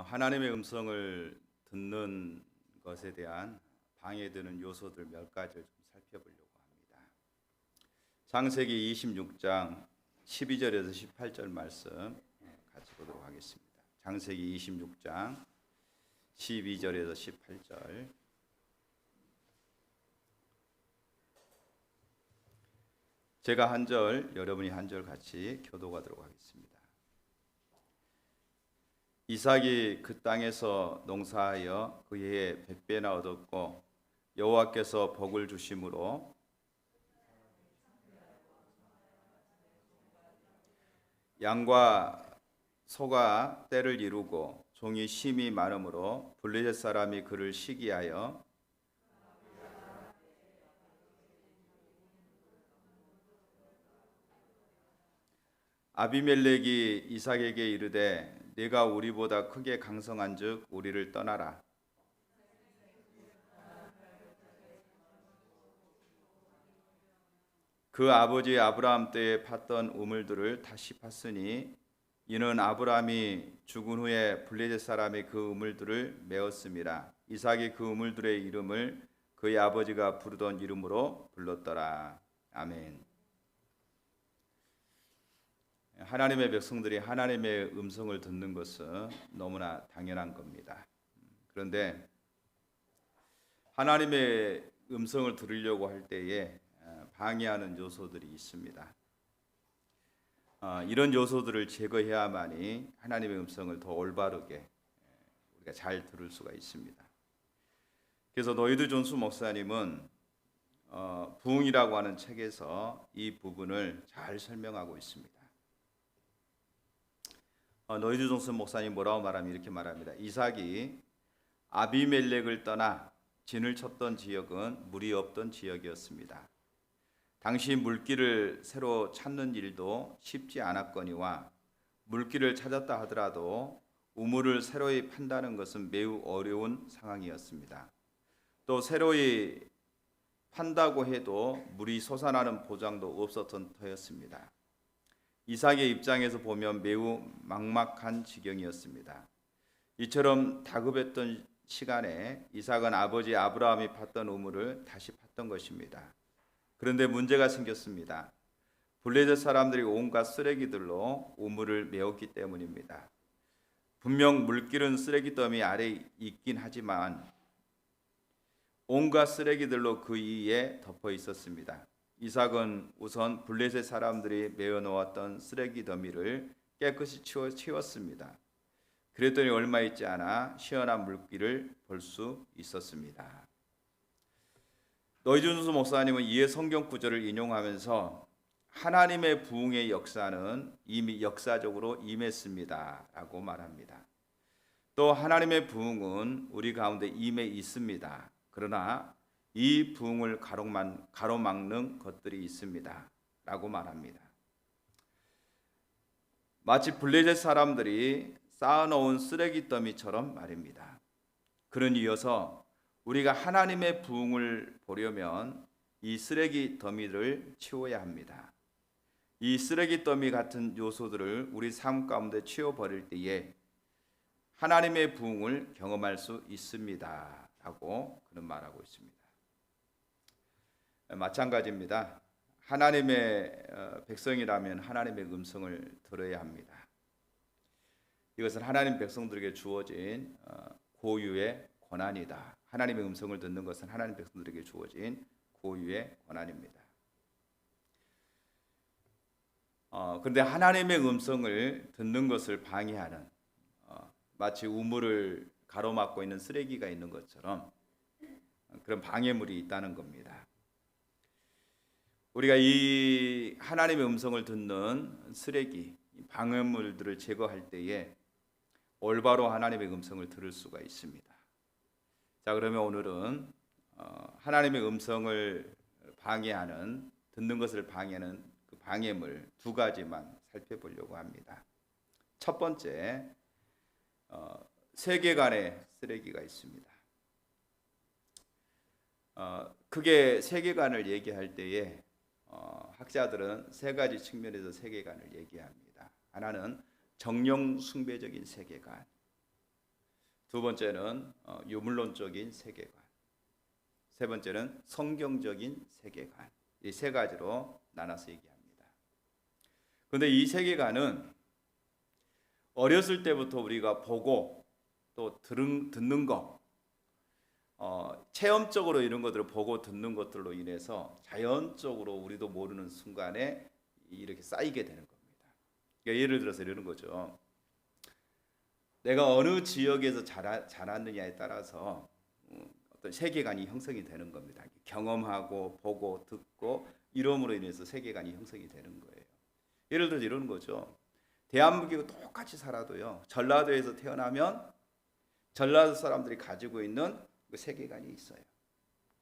하나님의 음성을 듣는 것에 대한 방해되는 요소들 몇 가지를 좀 살펴보려고 합니다. 창세기 26장 12절에서 18절 말씀 같이 보도록 하겠습니다. 창세기 26장 12절에서 18절. 제가 한 절, 여러분이 한 절 같이 교독하도록 하겠습니다. 이삭이 그 땅에서 농사하여 그 해에 100배나 얻었고 여호와께서 복을 주심으로 양과 소가 떼를 이루고 종이 심이 많으므로 블레셋 사람이 그를 시기하여 아비멜렉이 이삭에게 이르되 네가 우리보다 크게 강성한즉 우리를 떠나라. 그 아버지 아브라함 때에 팠던 우물들을 다시 팠으니 이는 아브라함이 죽은 후에 블레셋 사람이 그 우물들을 메었습니다. 이삭이 그 우물들의 이름을 그의 아버지가 부르던 이름으로 불렀더라. 아멘. 하나님의 백성들이 하나님의 음성을 듣는 것은 너무나 당연한 겁니다. 그런데 하나님의 음성을 들으려고 할 때에 방해하는 요소들이 있습니다. 이런 요소들을 제거해야만이 하나님의 음성을 더 올바르게 우리가 잘 들을 수가 있습니다. 그래서 로이드 존스 목사님은 부흥이라고 하는 책에서 이 부분을 잘 설명하고 있습니다. 로이드 존스 목사님 뭐라고 말하면 이렇게 말합니다. 이삭이 아비멜렉을 떠나 진을 쳤던 지역은 물이 없던 지역이었습니다. 당시 물길을 새로 찾는 일도 쉽지 않았거니와 물길을 찾았다 하더라도 우물을 새로이 판다는 것은 매우 어려운 상황이었습니다. 또 새로이 판다고 해도 물이 솟아나는 보장도 없었던 터였습니다. 이삭의 입장에서 보면 매우 막막한 지경이었습니다. 이처럼 다급했던 시간에 이삭은 아버지 아브라함이 팠던 우물을 다시 팠던 것입니다. 그런데 문제가 생겼습니다. 블레셋 사람들이 온갖 쓰레기들로 우물을 메웠기 때문입니다. 분명 물길은 쓰레기 더미 아래 있긴 하지만 온갖 쓰레기들로 그 위에 덮어 있었습니다. 이삭은 우선 블레셋 사람들이 메어 놓았던 쓰레기 더미를 깨끗이 치웠습니다. 그랬더니 얼마 있지 않아 시원한 물길을 볼 수 있었습니다. 로이드 존스 목사님은 이에 성경 구절을 인용하면서 하나님의 부흥의 역사는 이미 역사적으로 임했습니다 라고 말합니다. 또 하나님의 부흥은 우리 가운데 임해 있습니다. 그러나 이 부흥을 가로막는 것들이 있습니다 라고 말합니다. 마치 블레셋 사람들이 쌓아놓은 쓰레기 더미처럼 말입니다. 그는 이어서 우리가 하나님의 부흥을 보려면 이 쓰레기 더미를 치워야 합니다. 이 쓰레기 더미 같은 요소들을 우리 삶 가운데 치워버릴 때에 하나님의 부흥을 경험할 수 있습니다 라고 그는 말하고 있습니다. 마찬가지입니다. 하나님의 백성이라면 하나님의 음성을 들어야 합니다. 이것은 하나님 백성들에게 주어진 고유의 권한이다. 하나님의 음성을 듣는 것은 하나님 백성들에게 주어진 고유의 권한입니다. 그런데 하나님의 음성을 듣는 것을 방해하는 마치 우물을 가로막고 있는 쓰레기가 있는 것처럼 그런 방해물이 있다는 겁니다. 우리가 이 하나님의 음성을 듣는 쓰레기, 방해물들을 제거할 때에 올바로 하나님의 음성을 들을 수가 있습니다. 자, 그러면 오늘은 하나님의 음성을 방해하는, 듣는 것을 방해하는 그 방해물 두 가지만 살펴보려고 합니다. 첫 번째, 세계관의 쓰레기가 있습니다. 크게 세계관을 얘기할 때에 학자들은 세 가지 측면에서 세계관을 얘기합니다. 하나는 정령 숭배적인 세계관, 두 번째는 유물론적인 세계관. 세 번째는 성경적인 세계관. 이 세 가지로 나눠서 얘기합니다. 그런데 이 세계관은 어렸을 때부터 우리가 보고 또 듣는 거, 체험적으로 이런 것들을 보고 듣는 것들로 인해서 자연적으로 우리도 모르는 순간에 이렇게 쌓이게 되는 겁니다. 그러니까 예를 들어서 이러는 거죠. 내가 어느 지역에서 자랐느냐에 따라서 어떤 세계관이 형성이 되는 겁니다. 경험하고 보고 듣고 이러므로 인해서 세계관이 형성이 되는 거예요. 예를 들어서 이러는 거죠. 대한민국이 똑같이 살아도요, 전라도에서 태어나면 전라도 사람들이 가지고 있는 그 세계관이 있어요.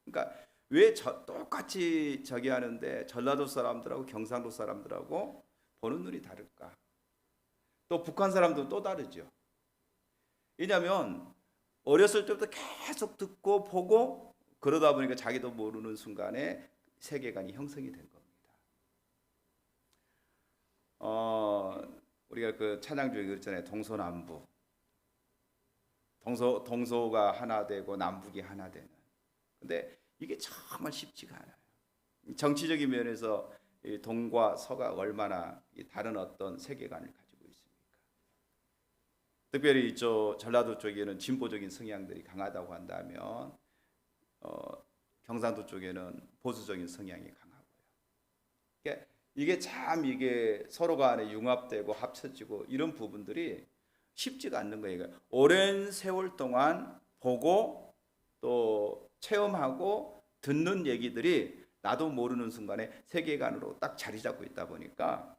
그러니까 왜 똑같이 저기 하는데 전라도 사람들하고 경상도 사람들하고 보는 눈이 다를까? 또 북한 사람도 또 다르죠. 왜냐하면 어렸을 때부터 계속 듣고 보고 그러다 보니까 자기도 모르는 순간에 세계관이 형성이 된 겁니다. 우리가 그 찬양 중에 그랬잖아요. 동서남북. 동서가 하나 되고 남북이 하나 되는. 근데 이게 정말 쉽지가 않아요. 정치적인 면에서 동과 서가 얼마나 다른 어떤 세계관을 가지고 있습니까? 특별히 전라도 쪽에는 진보적인 성향들이 강하다고 한다면 경상도 쪽에는 보수적인 성향이 강하고요. 그러니까 이게 참 서로 간에 융합되고 합쳐지고 이런 부분들이 쉽지가 않는 거예요. 오랜 세월 동안 보고 또 체험하고 듣는 얘기들이 나도 모르는 순간에 세계관으로 딱 자리 잡고 있다 보니까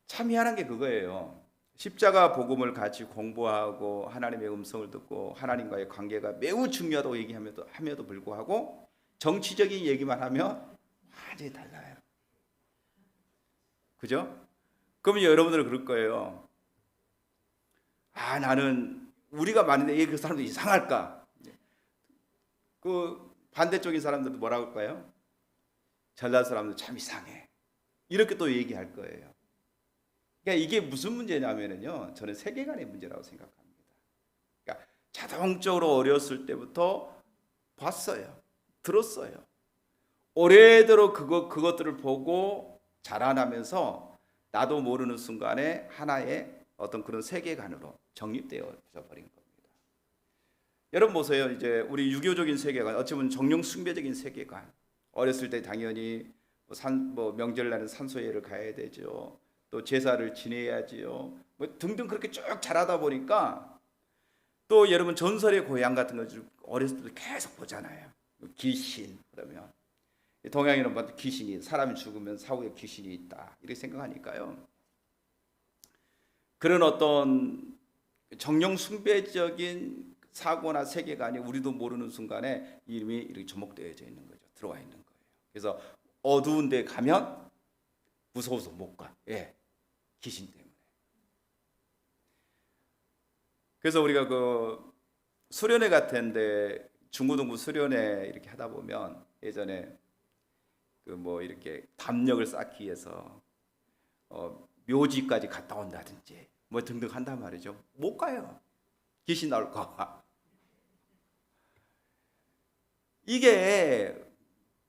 참 희한한 게 그거예요. 십자가 복음을 같이 공부하고 하나님의 음성을 듣고 하나님과의 관계가 매우 중요하다고 얘기함에도 불구하고 정치적인 얘기만 하면 완전히 달라요. 그죠? 그러면 여러분들은 그럴 거예요. 나는 우리가 많은데 그 사람도 이상할까? 그 반대쪽인 사람들도 뭐라고 할까요? 전라도 사람들 참 이상해. 이렇게 또 얘기할 거예요. 그러니까 이게 무슨 문제냐면요, 저는 세계관의 문제라고 생각합니다. 그러니까 자동적으로 어렸을 때부터 봤어요, 들었어요. 오래도록 그것들을 보고 자라나면서 나도 모르는 순간에 하나의 어떤 그런 세계관으로 정립되어 버린 겁니다. 여러분 보세요. 이제 우리 유교적인 세계관, 어찌 보면 정령 숭배적인 세계관. 어렸을 때 당연히 명절날은 산소예를 가야 되죠. 또 제사를 지내야지요. 등등 그렇게 쭉 자라다 보니까 또 여러분 전설의 고향 같은 거 어렸을 때 계속 보잖아요. 귀신 그러면 동양인은 뭐 귀신이 사람이 죽으면 사후에 귀신이 있다 이렇게 생각하니까요. 그런 어떤 정령 숭배적인 사고나 세계관이 우리도 모르는 순간에 이미 이렇게 접목되어져 있는 거죠. 들어와 있는 거예요. 그래서 어두운 데 가면 무서워서 못 가. 귀신 때문에. 그래서 우리가 그 수련회 같은데 중고등부 수련회 이렇게 하다 보면 예전에 이렇게 담력을 쌓기 위해서 묘지까지 갔다 온다든지 등등 한단 말이죠. 못 가요. 귀신 나올까 봐. 이게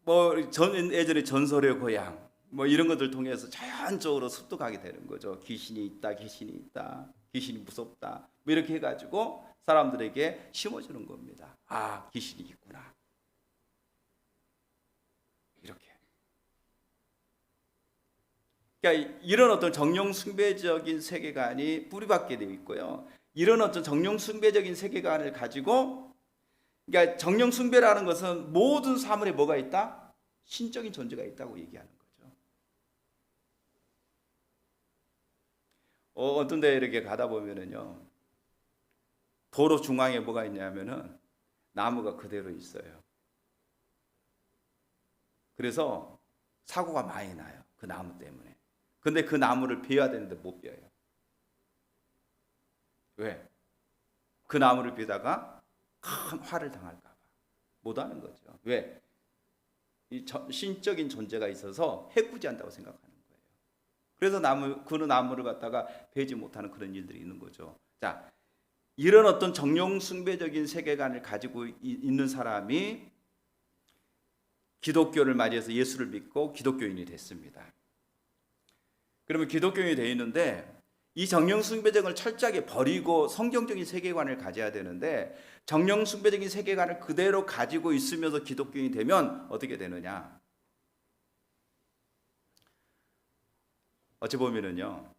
예전에 전설의 고향 이런 것들 통해서 자연적으로 습득하게 되는 거죠. 귀신이 있다, 귀신이 무섭다. 이렇게 해가지고 사람들에게 심어주는 겁니다. 귀신이 있구나. 이렇게. 그러니까 이런 어떤 정령 숭배적인 세계관이 뿌리박게 되어 있고요. 이런 어떤 정령 숭배적인 세계관을 가지고, 그러니까 정령 숭배라는 것은 모든 사물에 뭐가 있다? 신적인 존재가 있다고 얘기하는 거죠. 어떤 데 이렇게 가다 보면은요, 도로 중앙에 뭐가 있냐면은 나무가 그대로 있어요. 그래서 사고가 많이 나요. 그 나무 때문에. 근데 그 나무를 베어야 되는데 못 베어요. 왜? 그 나무를 베다가 큰 화를 당할까 봐 못 하는 거죠. 왜? 이 신적인 존재가 있어서 해코지한다고 생각하는 거예요. 그래서 그 나무를 갖다가 베지 못하는 그런 일들이 있는 거죠. 자, 이런 어떤 정령 숭배적인 세계관을 가지고 있는 사람이 기독교를 맞이해서 예수를 믿고 기독교인이 됐습니다. 그러면 기독교인이 되어 있는데 이 정령 숭배적을 철저하게 버리고 성경적인 세계관을 가져야 되는데 정령 숭배적인 세계관을 그대로 가지고 있으면서 기독교인이 되면 어떻게 되느냐? 어찌 보면은요,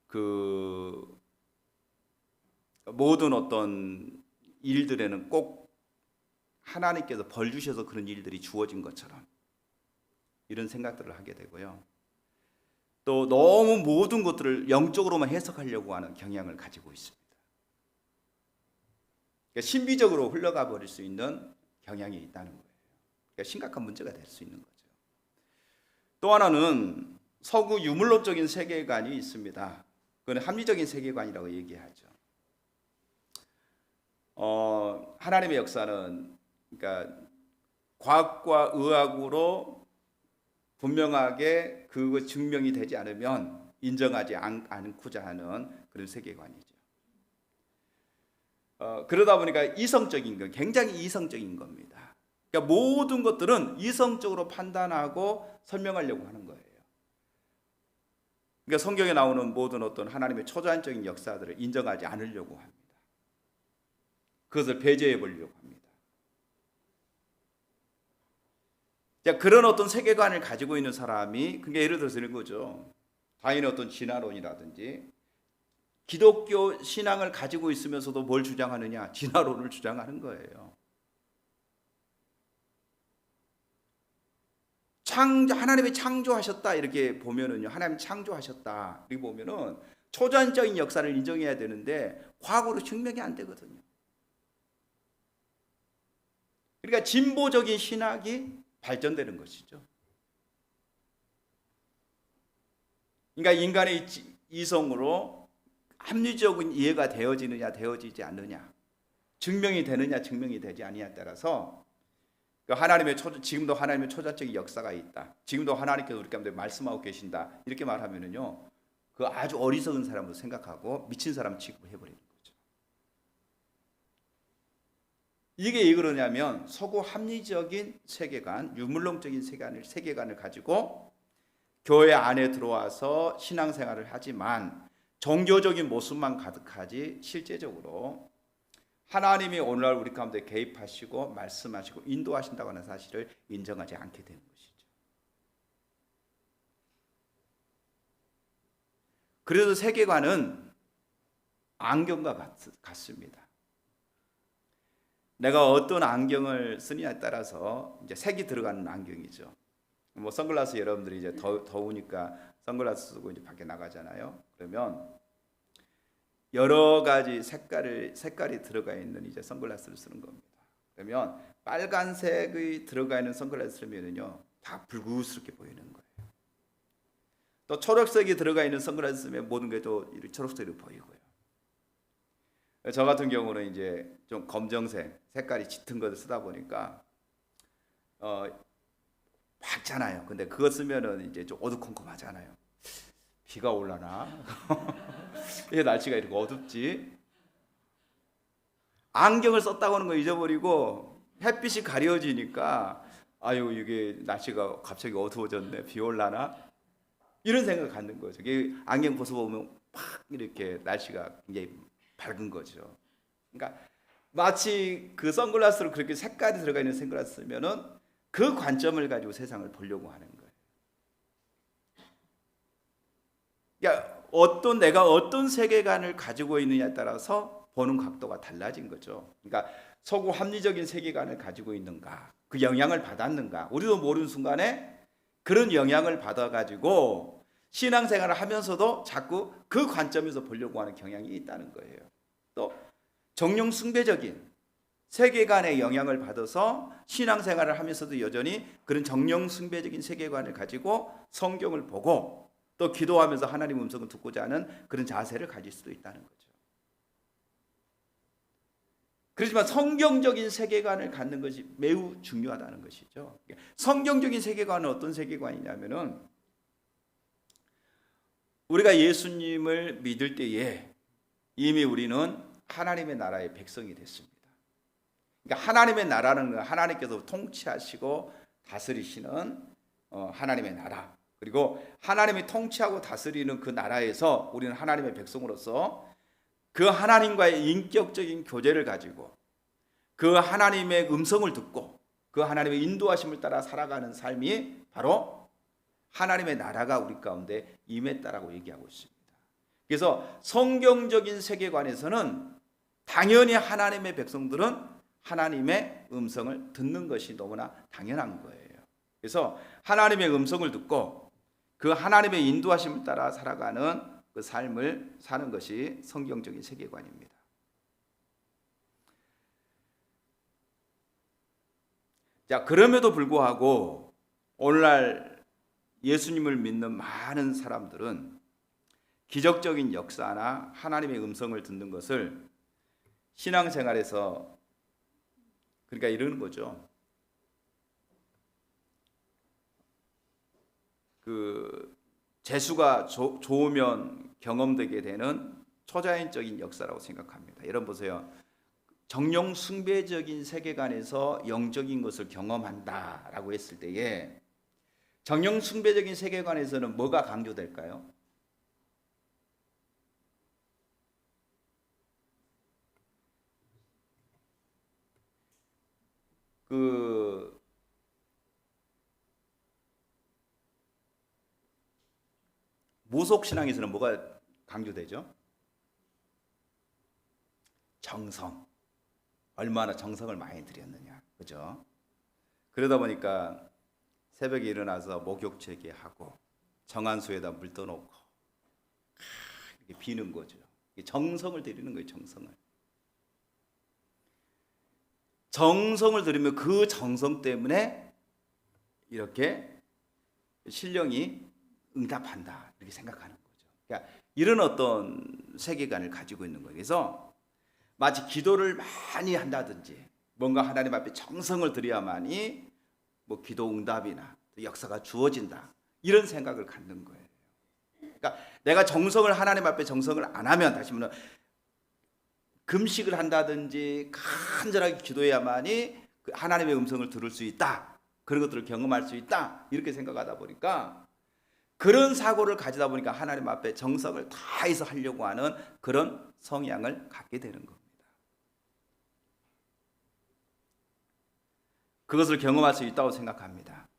그 모든 어떤 일들에는 꼭 하나님께서 벌 주셔서 그런 일들이 주어진 것처럼 이런 생각들을 하게 되고요. 또 너무 모든 것들을 영적으로만 해석하려고 하는 경향을 가지고 있습니다. 그러니까 신비적으로 흘러가 버릴 수 있는 경향이 있다는 거예요. 그러니까 심각한 문제가 될 수 있는 거죠. 또 하나는 서구 유물론적인 세계관이 있습니다. 그건 합리적인 세계관이라고 얘기하죠. 하나님의 역사는 그러니까 과학과 의학으로 분명하게 그거 증명이 되지 않으면 인정하지 않고자 하는 그런 세계관이죠. 그러다 보니까 이성적인 거, 굉장히 이성적인 겁니다. 그러니까 모든 것들은 이성적으로 판단하고 설명하려고 하는 거예요. 그러니까 성경에 나오는 모든 어떤 하나님의 초자연적인 역사들을 인정하지 않으려고 합니다. 그것을 배제해 보려고 합니다. 자, 그런 어떤 세계관을 가지고 있는 사람이, 그게 예를 들어서 이런 거죠. 당연히 어떤 진화론이라든지 기독교 신앙을 가지고 있으면서도 뭘 주장하느냐? 진화론을 주장하는 거예요. 하나님이 창조하셨다 이렇게 보면은요, 하나님 창조하셨다 이렇게 보면은 초자연적인 역사를 인정해야 되는데 과거로 증명이 안 되거든요. 그러니까 진보적인 신학이 발전되는 것이죠. 그러니까 인간의 이성으로 합리적인 이해가 되어지느냐 되어지지 않느냐, 증명이 되느냐 증명이 되지 아니냐에 따라서 지금도 하나님의 초자적인 역사가 있다, 지금도 하나님께서 우리 가운데 말씀하고 계신다 이렇게 말하면은요, 그 아주 어리석은 사람으로 생각하고 미친 사람 취급을 해버리는 거죠. 이게 왜 그러냐면 서구 합리적인 세계관, 유물론적인 세계관을 가지고 교회 안에 들어와서 신앙생활을 하지만 종교적인 모습만 가득하지 실제적으로 하나님이 오늘날 우리 가운데 개입하시고 말씀하시고 인도하신다고 하는 사실을 인정하지 않게 되는 것이죠. 그래서 세계관은 안경과 같습니다. 내가 어떤 안경을 쓰느냐에 따라서 이제 색이 들어가는 안경이죠. 뭐 선글라스 여러분들이 이제 더우니까 선글라스 쓰고 이제 밖에 나가잖아요. 그러면 여러 가지 색깔이 들어가 있는 이제 선글라스를 쓰는 겁니다. 그러면 빨간색이 들어가 있는 선글라스를 쓰면은요, 다 붉으스럽게 보이는 거예요. 또 초록색이 들어가 있는 선글라스 쓰면 모든 게 또 초록색으로 보이고요. 저 같은 경우는 이제 좀 검정색, 색깔이 짙은 것을 쓰다 보니까 밝잖아요. 근데 그거 쓰면은 이제 좀 어두컴컴하잖아요. 비가 올라나? 왜 날씨가 이렇게 어둡지? 안경을 썼다고 하는 거 잊어버리고 햇빛이 가려지니까 아유, 이게 날씨가 갑자기 어두워졌네, 비 올라나? 이런 생각을 갖는 거죠. 안경 벗어보면 팍 이렇게 날씨가 굉장히 밝은 거죠. 그러니까 마치 그 선글라스로 그렇게 색깔이 들어가 있는 선글라스 쓰면은 그 관점을 가지고 세상을 보려고 하는 거예요. 그러니까 내가 어떤 세계관을 가지고 있느냐에 따라서 보는 각도가 달라진 거죠. 그러니까 서구 합리적인 세계관을 가지고 있는가, 그 영향을 받았는가, 우리도 모르는 순간에 그런 영향을 받아가지고 신앙생활을 하면서도 자꾸 그 관점에서 보려고 하는 경향이 있다는 거예요. 또 정령 숭배적인 세계관의 영향을 받아서 신앙생활을 하면서도 여전히 그런 정령 숭배적인 세계관을 가지고 성경을 보고 또 기도하면서 하나님 음성을 듣고자 하는 그런 자세를 가질 수도 있다는 거죠. 그렇지만 성경적인 세계관을 갖는 것이 매우 중요하다는 것이죠. 성경적인 세계관은 어떤 세계관이냐면은 우리가 예수님을 믿을 때에 이미 우리는 하나님의 나라의 백성이 됐습니다. 그러니까 하나님의 나라는 건 하나님께서 통치하시고 다스리시는 하나님의 나라, 그리고 하나님이 통치하고 다스리는 그 나라에서 우리는 하나님의 백성으로서 그 하나님과의 인격적인 교제를 가지고 그 하나님의 음성을 듣고 그 하나님의 인도하심을 따라 살아가는 삶이 바로 하나님의 나라가 우리 가운데 임했다라고 얘기하고 있습니다. 그래서 성경적인 세계관에서는 당연히 하나님의 백성들은 하나님의 음성을 듣는 것이 너무나 당연한 거예요. 그래서 하나님의 음성을 듣고 그 하나님의 인도하심을 따라 살아가는 그 삶을 사는 것이 성경적인 세계관입니다. 자, 그럼에도 불구하고 오늘날 예수님을 믿는 많은 사람들은 기적적인 역사나 하나님의 음성을 듣는 것을 신앙생활에서 그러니까 이러는 거죠. 그 재수가 좋으면 경험되게 되는 초자연적인 역사라고 생각합니다. 여러분 보세요. 정령 숭배적인 세계관에서 영적인 것을 경험한다라고 했을 때에 정령 숭배적인 세계관에서는 뭐가 강조될까요? 그 무속신앙에서는 뭐가 강조되죠? 정성. 얼마나 정성을 많이 들였느냐, 그죠? 그러다 보니까 새벽에 일어나서 목욕제게 하고 정한수에다 물 떠놓고 이렇게 비는 거죠. 정성을 들이는 거예요, 정성을. 정성을 들이면 그 정성 때문에 이렇게 신령이 응답한다, 이렇게 생각하는 거죠. 그러니까 이런 어떤 세계관을 가지고 있는 거예요. 그래서 마치 기도를 많이 한다든지 뭔가 하나님 앞에 정성을 들여야만이 뭐 기도 응답이나 역사가 주어진다, 이런 생각을 갖는 거예요. 그러니까 내가 정성을 하나님 앞에 정성을 안 하면, 다시 말하면 금식을 한다든지 간절하게 기도해야만이 하나님의 음성을 들을 수 있다, 그런 것들을 경험할 수 있다, 이렇게 생각하다 보니까 그런 사고를 가지다 보니까 하나님 앞에 정성을 다해서 하려고 하는 그런 성향을 갖게 되는 겁니다. 그것을 경험할 수 있다고 생각합니다.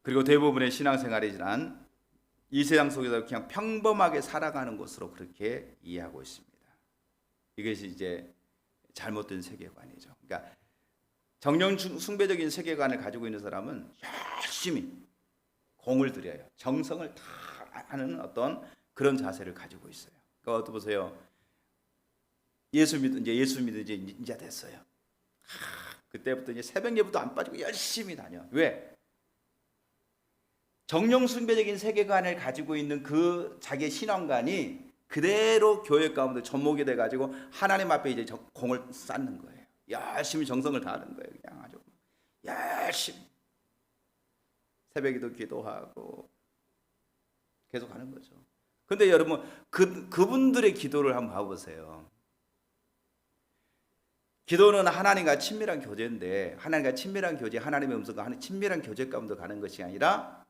그리고 대부분의 신앙생활이 지난 이 세상 속에서 그냥 평범하게 살아가는 것으로 그렇게 이해하고 있습니다. 이것이 이제 잘못된 세계관이죠. 그러니까 정령 숭배적인 세계관을 가지고 있는 사람은 열심히 공을 들여요. 정성을 다 하는 어떤 그런 자세를 가지고 있어요. 그러니까 어떠 보세요. 예수 믿은 지 이제 됐어요. 그때부터 이제 새벽 예배도 안 빠지고 열심히 다녀. 왜? 정령 숭배적인 세계관을 가지고 있는 그 자기의 신앙관이 그대로 교회 가운데 접목이 돼 가지고 하나님 앞에 이제 공을 쌓는 거예요. 열심히 정성을 다하는 거예요. 그냥 아주 열심히 새벽에도 기도하고 계속 하는 거죠. 근데 여러분 그분들의 기도를 한번 봐보세요. 기도는 하나님과 친밀한 교제인데, 하나님과 친밀한 교제, 하나님의 음성과 하는 친밀한 교제 가운데 가는 것이 아니라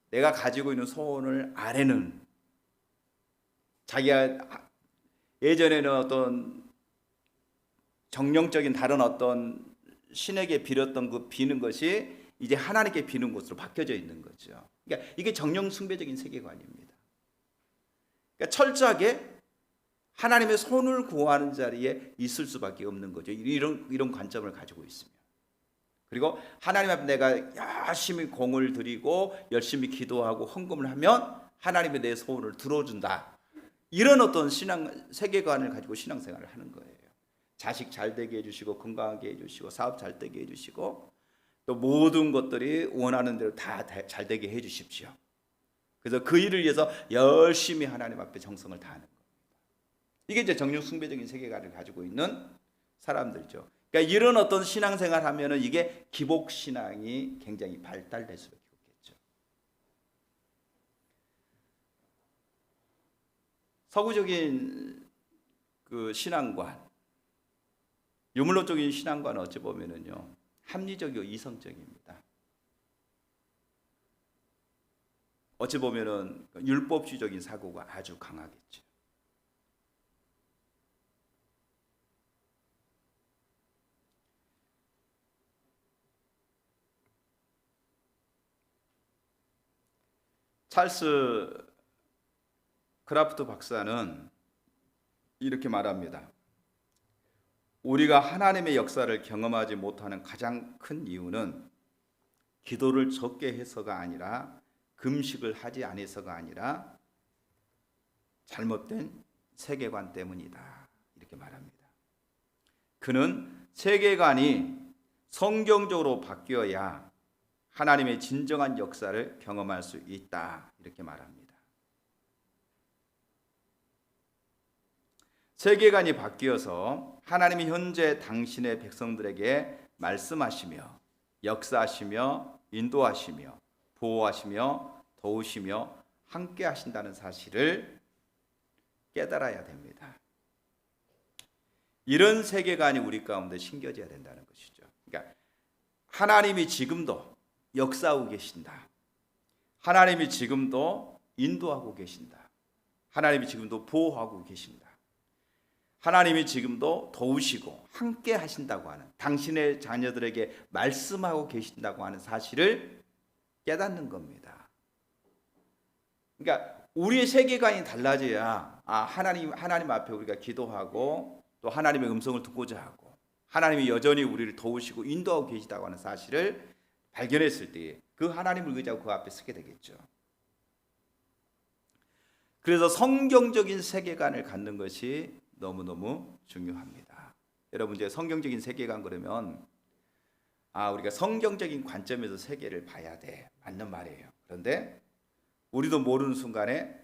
내가 가지고 있는 소원을 아뢰는, 자기가 예전에는 어떤 정령적인 다른 어떤 신에게 빌었던 그 비는 것이 이제 하나님께 비는 것으로 바뀌어져 있는 거죠. 그러니까 이게 정령 숭배적인 세계관입니다. 그러니까 철저하게 하나님의 손을 구하는 자리에 있을 수밖에 없는 거죠. 이런 관점을 가지고 있으면. 그리고 하나님 앞에 내가 열심히 공을 들이고 열심히 기도하고 헌금을 하면 하나님의 내 소원을 들어준다, 이런 어떤 신앙 세계관을 가지고 신앙생활을 하는 거예요. 자식 잘 되게 해주시고 건강하게 해주시고 사업 잘 되게 해주시고 또 모든 것들이 원하는 대로 다 잘 되게 해주십시오. 그래서 그 일을 위해서 열심히 하나님 앞에 정성을 다하는 겁니다. 이게 이제 정령 숭배적인 세계관을 가지고 있는 사람들이죠. 그러니까 이런 어떤 신앙생활 하면은 이게 기복 신앙이 굉장히 발달될 수밖에 없겠죠. 서구적인 그 신앙관, 유물론적인 신앙관은 어찌 보면은요 합리적이고 이성적입니다. 어찌 보면은 율법주의적인 사고가 아주 강하겠죠. 찰스 크라프트 박사는 이렇게 말합니다. 우리가 하나님의 역사를 경험하지 못하는 가장 큰 이유는 기도를 적게 해서가 아니라 금식을 하지 않아서가 아니라 잘못된 세계관 때문이다. 이렇게 말합니다. 그는 세계관이 성경적으로 바뀌어야 하나님의 진정한 역사를 경험할 수 있다. 이렇게 말합니다. 세계관이 바뀌어서 하나님이 현재 당신의 백성들에게 말씀하시며 역사하시며 인도하시며 보호하시며 도우시며 함께 하신다는 사실을 깨달아야 됩니다. 이런 세계관이 우리 가운데 심겨져야 된다는 것이죠. 그러니까 하나님이 지금도 역사하고 계신다. 하나님이 지금도 인도하고 계신다. 하나님이 지금도 보호하고 계신다. 하나님이 지금도 도우시고 함께 하신다고 하는, 당신의 자녀들에게 말씀하고 계신다고 하는 사실을 깨닫는 겁니다. 그러니까 우리의 세계관이 달라져야 하나님 앞에 우리가 기도하고 또 하나님의 음성을 듣고자 하고 하나님이 여전히 우리를 도우시고 인도하고 계시다고 하는 사실을 발견했을 때 그 하나님을 의지하고 그 앞에 서게 되겠죠. 그래서 성경적인 세계관을 갖는 것이 너무너무 중요합니다. 여러분 이제 성경적인 세계관 그러면 우리가 성경적인 관점에서 세계를 봐야 돼. 맞는 말이에요. 그런데 우리도 모르는 순간에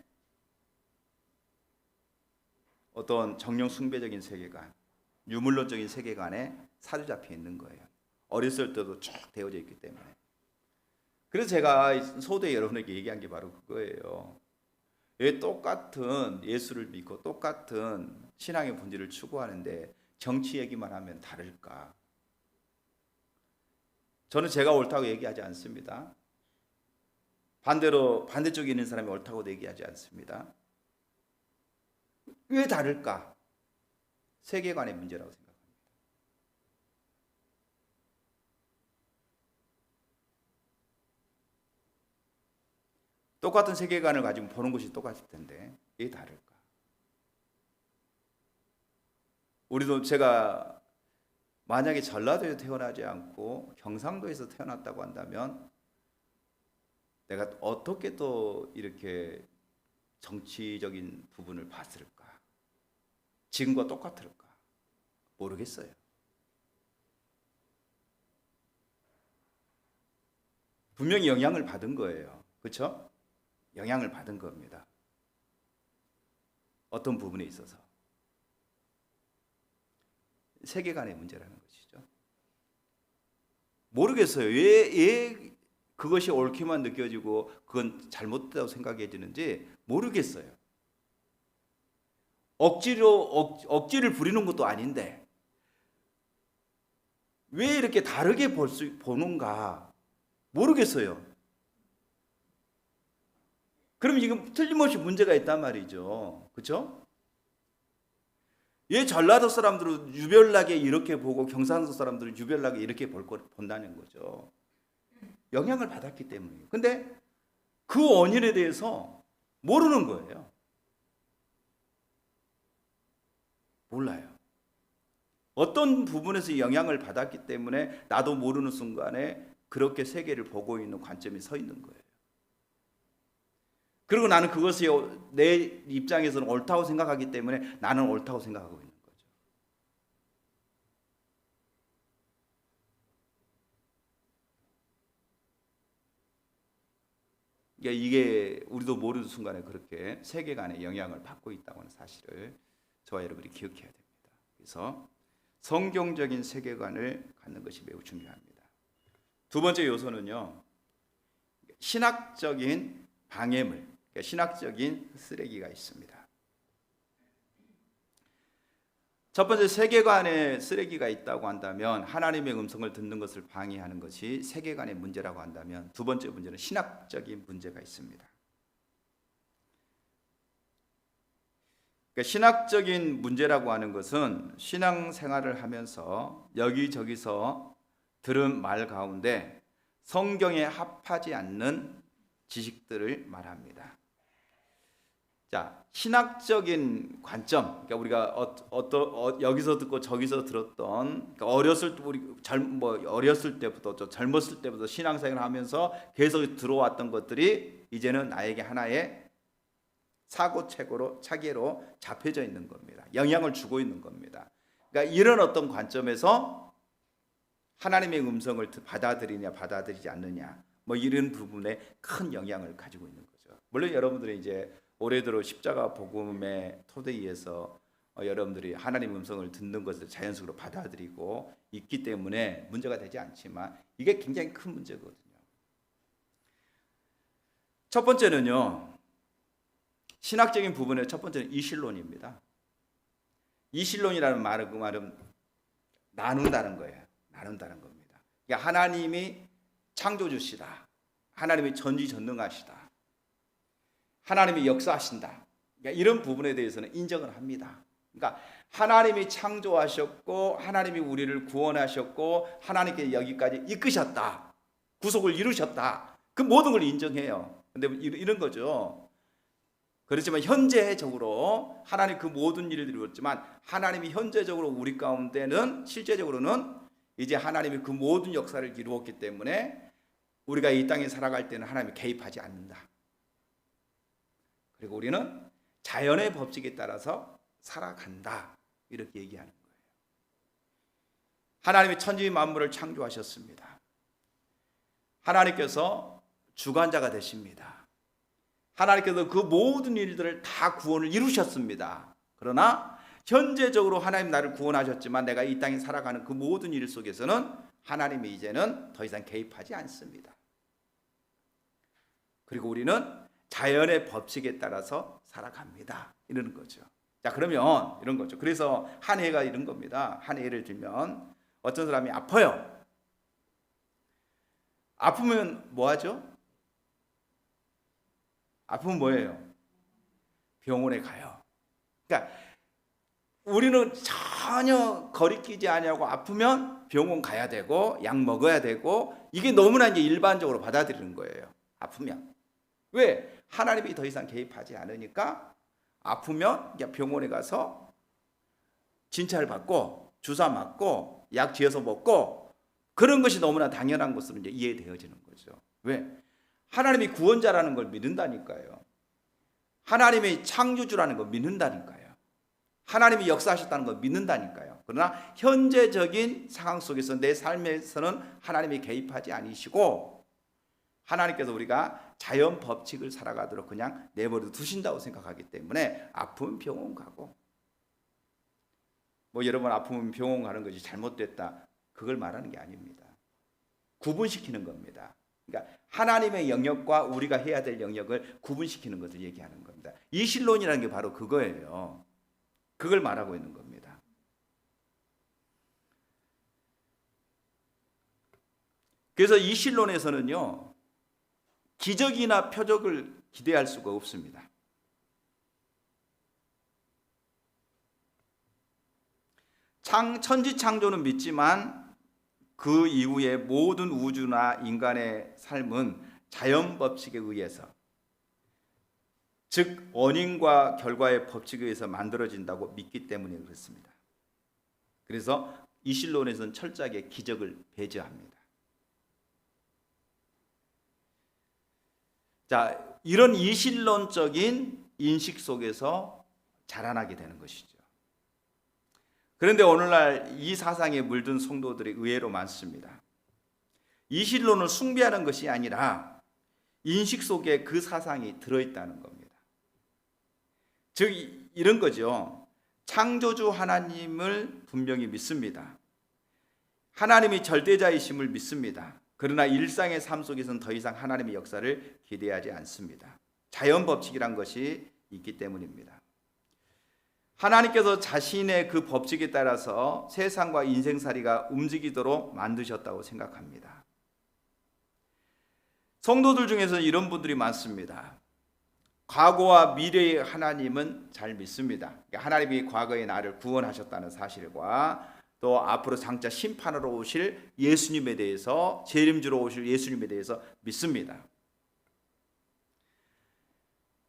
어떤 정령 숭배적인 세계관, 유물론적인 세계관에 사로잡혀 있는 거예요. 어렸을 때도 쭉 되어져 있기 때문에. 그래서 제가 소도에 여러분에게 얘기한 게 바로 그거예요. 왜 똑같은 예수를 믿고 똑같은 신앙의 본질을 추구하는데 정치 얘기만 하면 다를까? 저는 제가 옳다고 얘기하지 않습니다. 반대로 반대쪽에 있는 사람이 옳다고 얘기하지 않습니다. 왜 다를까? 세계관의 문제라고 생각합니다. 똑같은 세계관을 가지고 보는 것이 똑같을 텐데 왜 다를까? 우리도 제가 만약에 전라도에 태어나지 않고 경상도에서 태어났다고 한다면 내가 어떻게 또 이렇게 정치적인 부분을 봤을까? 지금과 똑같을까? 모르겠어요. 분명히 영향을 받은 거예요. 그렇죠? 영향을 받은 겁니다. 어떤 부분에 있어서. 세계관의 문제라는 것이죠. 모르겠어요. 왜 그것이 옳게만 느껴지고 그건 잘못됐다고 생각해지는지 모르겠어요. 억지를 부리는 것도 아닌데 왜 이렇게 다르게 보는가 모르겠어요. 그럼 이건 틀림없이 문제가 있단 말이죠. 그렇죠? 왜 전라도 사람들은 유별나게 이렇게 보고 경상도 사람들은 유별나게 이렇게 본다는 거죠. 영향을 받았기 때문이에요. 근데 그 원인에 대해서 모르는 거예요. 몰라요. 어떤 부분에서 영향을 받았기 때문에 나도 모르는 순간에 그렇게 세계를 보고 있는 관점이 서 있는 거예요. 그리고 나는 그것이 내 입장에서는 옳다고 생각하기 때문에 나는 옳다고 생각하고 있는 거죠. 그러니까 이게 우리도 모르는 순간에 그렇게 세계관에 영향을 받고 있다고 하는 사실을 저와 여러분이 기억해야 됩니다. 그래서 성경적인 세계관을 갖는 것이 매우 중요합니다. 두 번째 요소는요. 신학적인 방해물, 신학적인 쓰레기가 있습니다. 첫 번째, 세계관에 쓰레기가 있다고 한다면, 하나님의 음성을 듣는 것을 방해하는 것이 세계관의 문제라고 한다면, 두 번째 문제는 신학적인 문제가 있습니다. 그러니까 신학적인 문제라고 하는 것은 신앙생활을 하면서 여기저기서 들은 말 가운데 성경에 합하지 않는 지식들을 말합니다. 자, 신학적인 관점, 그러니까 우리가 여기서 듣고 저기서 들었던, 그러니까 어렸을 때부터 젊었을 때부터 신앙생활을 하면서 계속 들어왔던 것들이 이제는 나에게 하나의 사고체계로 잡혀져 있는 겁니다. 영향을 주고 있는 겁니다. 그러니까 이런 어떤 관점에서 하나님의 음성을 받아들이냐 받아들이지 않느냐, 뭐 이런 부분에 큰 영향을 가지고 있는 거죠. 물론 여러분들이 이제 올해 들어 십자가 복음의 토대에서 여러분들이 하나님의 음성을 듣는 것을 자연적으로 받아들이고 있기 때문에 문제가 되지 않지만 이게 굉장히 큰 문제거든요. 첫 번째는요, 신학적인 부분의 첫 번째는 이신론입니다. 이신론이라는 말은 그 말은 나눈다는 거예요. 나눈다는 겁니다. 그러니까 하나님이 창조주시다. 하나님이 전지전능하시다. 하나님이 역사하신다. 그러니까 이런 부분에 대해서는 인정을 합니다. 그러니까 하나님이 창조하셨고 하나님이 우리를 구원하셨고 하나님께 여기까지 이끄셨다. 구속을 이루셨다. 그 모든 걸 인정해요. 근데 이런 거죠. 그렇지만 현재적으로 하나님 그 모든 일을 이루었지만 하나님이 현재적으로 우리 가운데는 실제적으로는 이제 하나님이 그 모든 역사를 이루었기 때문에 우리가 이 땅에 살아갈 때는 하나님이 개입하지 않는다. 그리고 우리는 자연의 법칙에 따라서 살아간다. 이렇게 얘기하는 거예요. 하나님이 천지 만물을 창조하셨습니다. 하나님께서 주관자가 되십니다. 하나님께서 그 모든 일들을 다 구원을 이루셨습니다. 그러나 현재적으로 하나님 나를 구원하셨지만 내가 이 땅에 살아가는 그 모든 일 속에서는 하나님이 이제는 더 이상 개입하지 않습니다. 그리고 우리는 자연의 법칙에 따라서 살아갑니다. 이러는 거죠. 자, 그러면 이런 거죠. 그래서 한 해가 이런 겁니다. 한 해를 들면 어떤 사람이 아파요. 아프면 뭐 하죠? 아프면 뭐예요? 병원에 가요. 그러니까 우리는 전혀 거리끼지 아니하고 아프면 병원 가야 되고 약 먹어야 되고 이게 너무나 이제 일반적으로 받아들이는 거예요. 아프면. 왜? 하나님이 더 이상 개입하지 않으니까 아프면 병원에 가서 진찰 받고 주사 맞고 약 지어서 먹고 그런 것이 너무나 당연한 것으로 이제 이해되어지는 거죠. 왜? 하나님이 구원자라는 걸 믿는다니까요. 하나님이 창조주라는 걸 믿는다니까요. 하나님이 역사하셨다는 걸 믿는다니까요. 그러나 현재적인 상황 속에서 내 삶에서는 하나님이 개입하지 않으시고 하나님께서 우리가 자연 법칙을 살아가도록 그냥 내버려 두신다고 생각하기 때문에 아프면 병원 가고 뭐 여러분 아프면 병원 가는 것이 잘못됐다 그걸 말하는 게 아닙니다. 구분시키는 겁니다. 그러니까 하나님의 영역과 우리가 해야 될 영역을 구분시키는 것을 얘기하는 겁니다. 이신론이라는 게 바로 그거예요. 그걸 말하고 있는 겁니다. 그래서 이신론에서는요, 기적이나 표적을 기대할 수가 없습니다. 천지 창조는 믿지만 그 이후에 모든 우주나 인간의 삶은 자연 법칙에 의해서, 즉 원인과 결과의 법칙에 의해서 만들어진다고 믿기 때문에 그렇습니다. 그래서 이신론에서는 철저하게 기적을 배제합니다. 자, 이런 이신론적인 인식 속에서 자라나게 되는 것이죠. 그런데 오늘날 이 사상에 물든 성도들이 의외로 많습니다. 이신론을 숭배하는 것이 아니라 인식 속에 그 사상이 들어있다는 겁니다. 즉 이런 거죠. 창조주 하나님을 분명히 믿습니다. 하나님이 절대자이심을 믿습니다. 그러나 일상의 삶 속에서는 더 이상 하나님의 역사를 기대하지 않습니다. 자연 법칙이란 것이 있기 때문입니다. 하나님께서 자신의 그 법칙에 따라서 세상과 인생살이가 움직이도록 만드셨다고 생각합니다. 성도들 중에서 이런 분들이 많습니다. 과거와 미래의 하나님은 잘 믿습니다. 하나님이 과거의 나를 구원하셨다는 사실과 또 앞으로 장차 심판으로 오실 예수님에 대해서, 재림주로 오실 예수님에 대해서 믿습니다.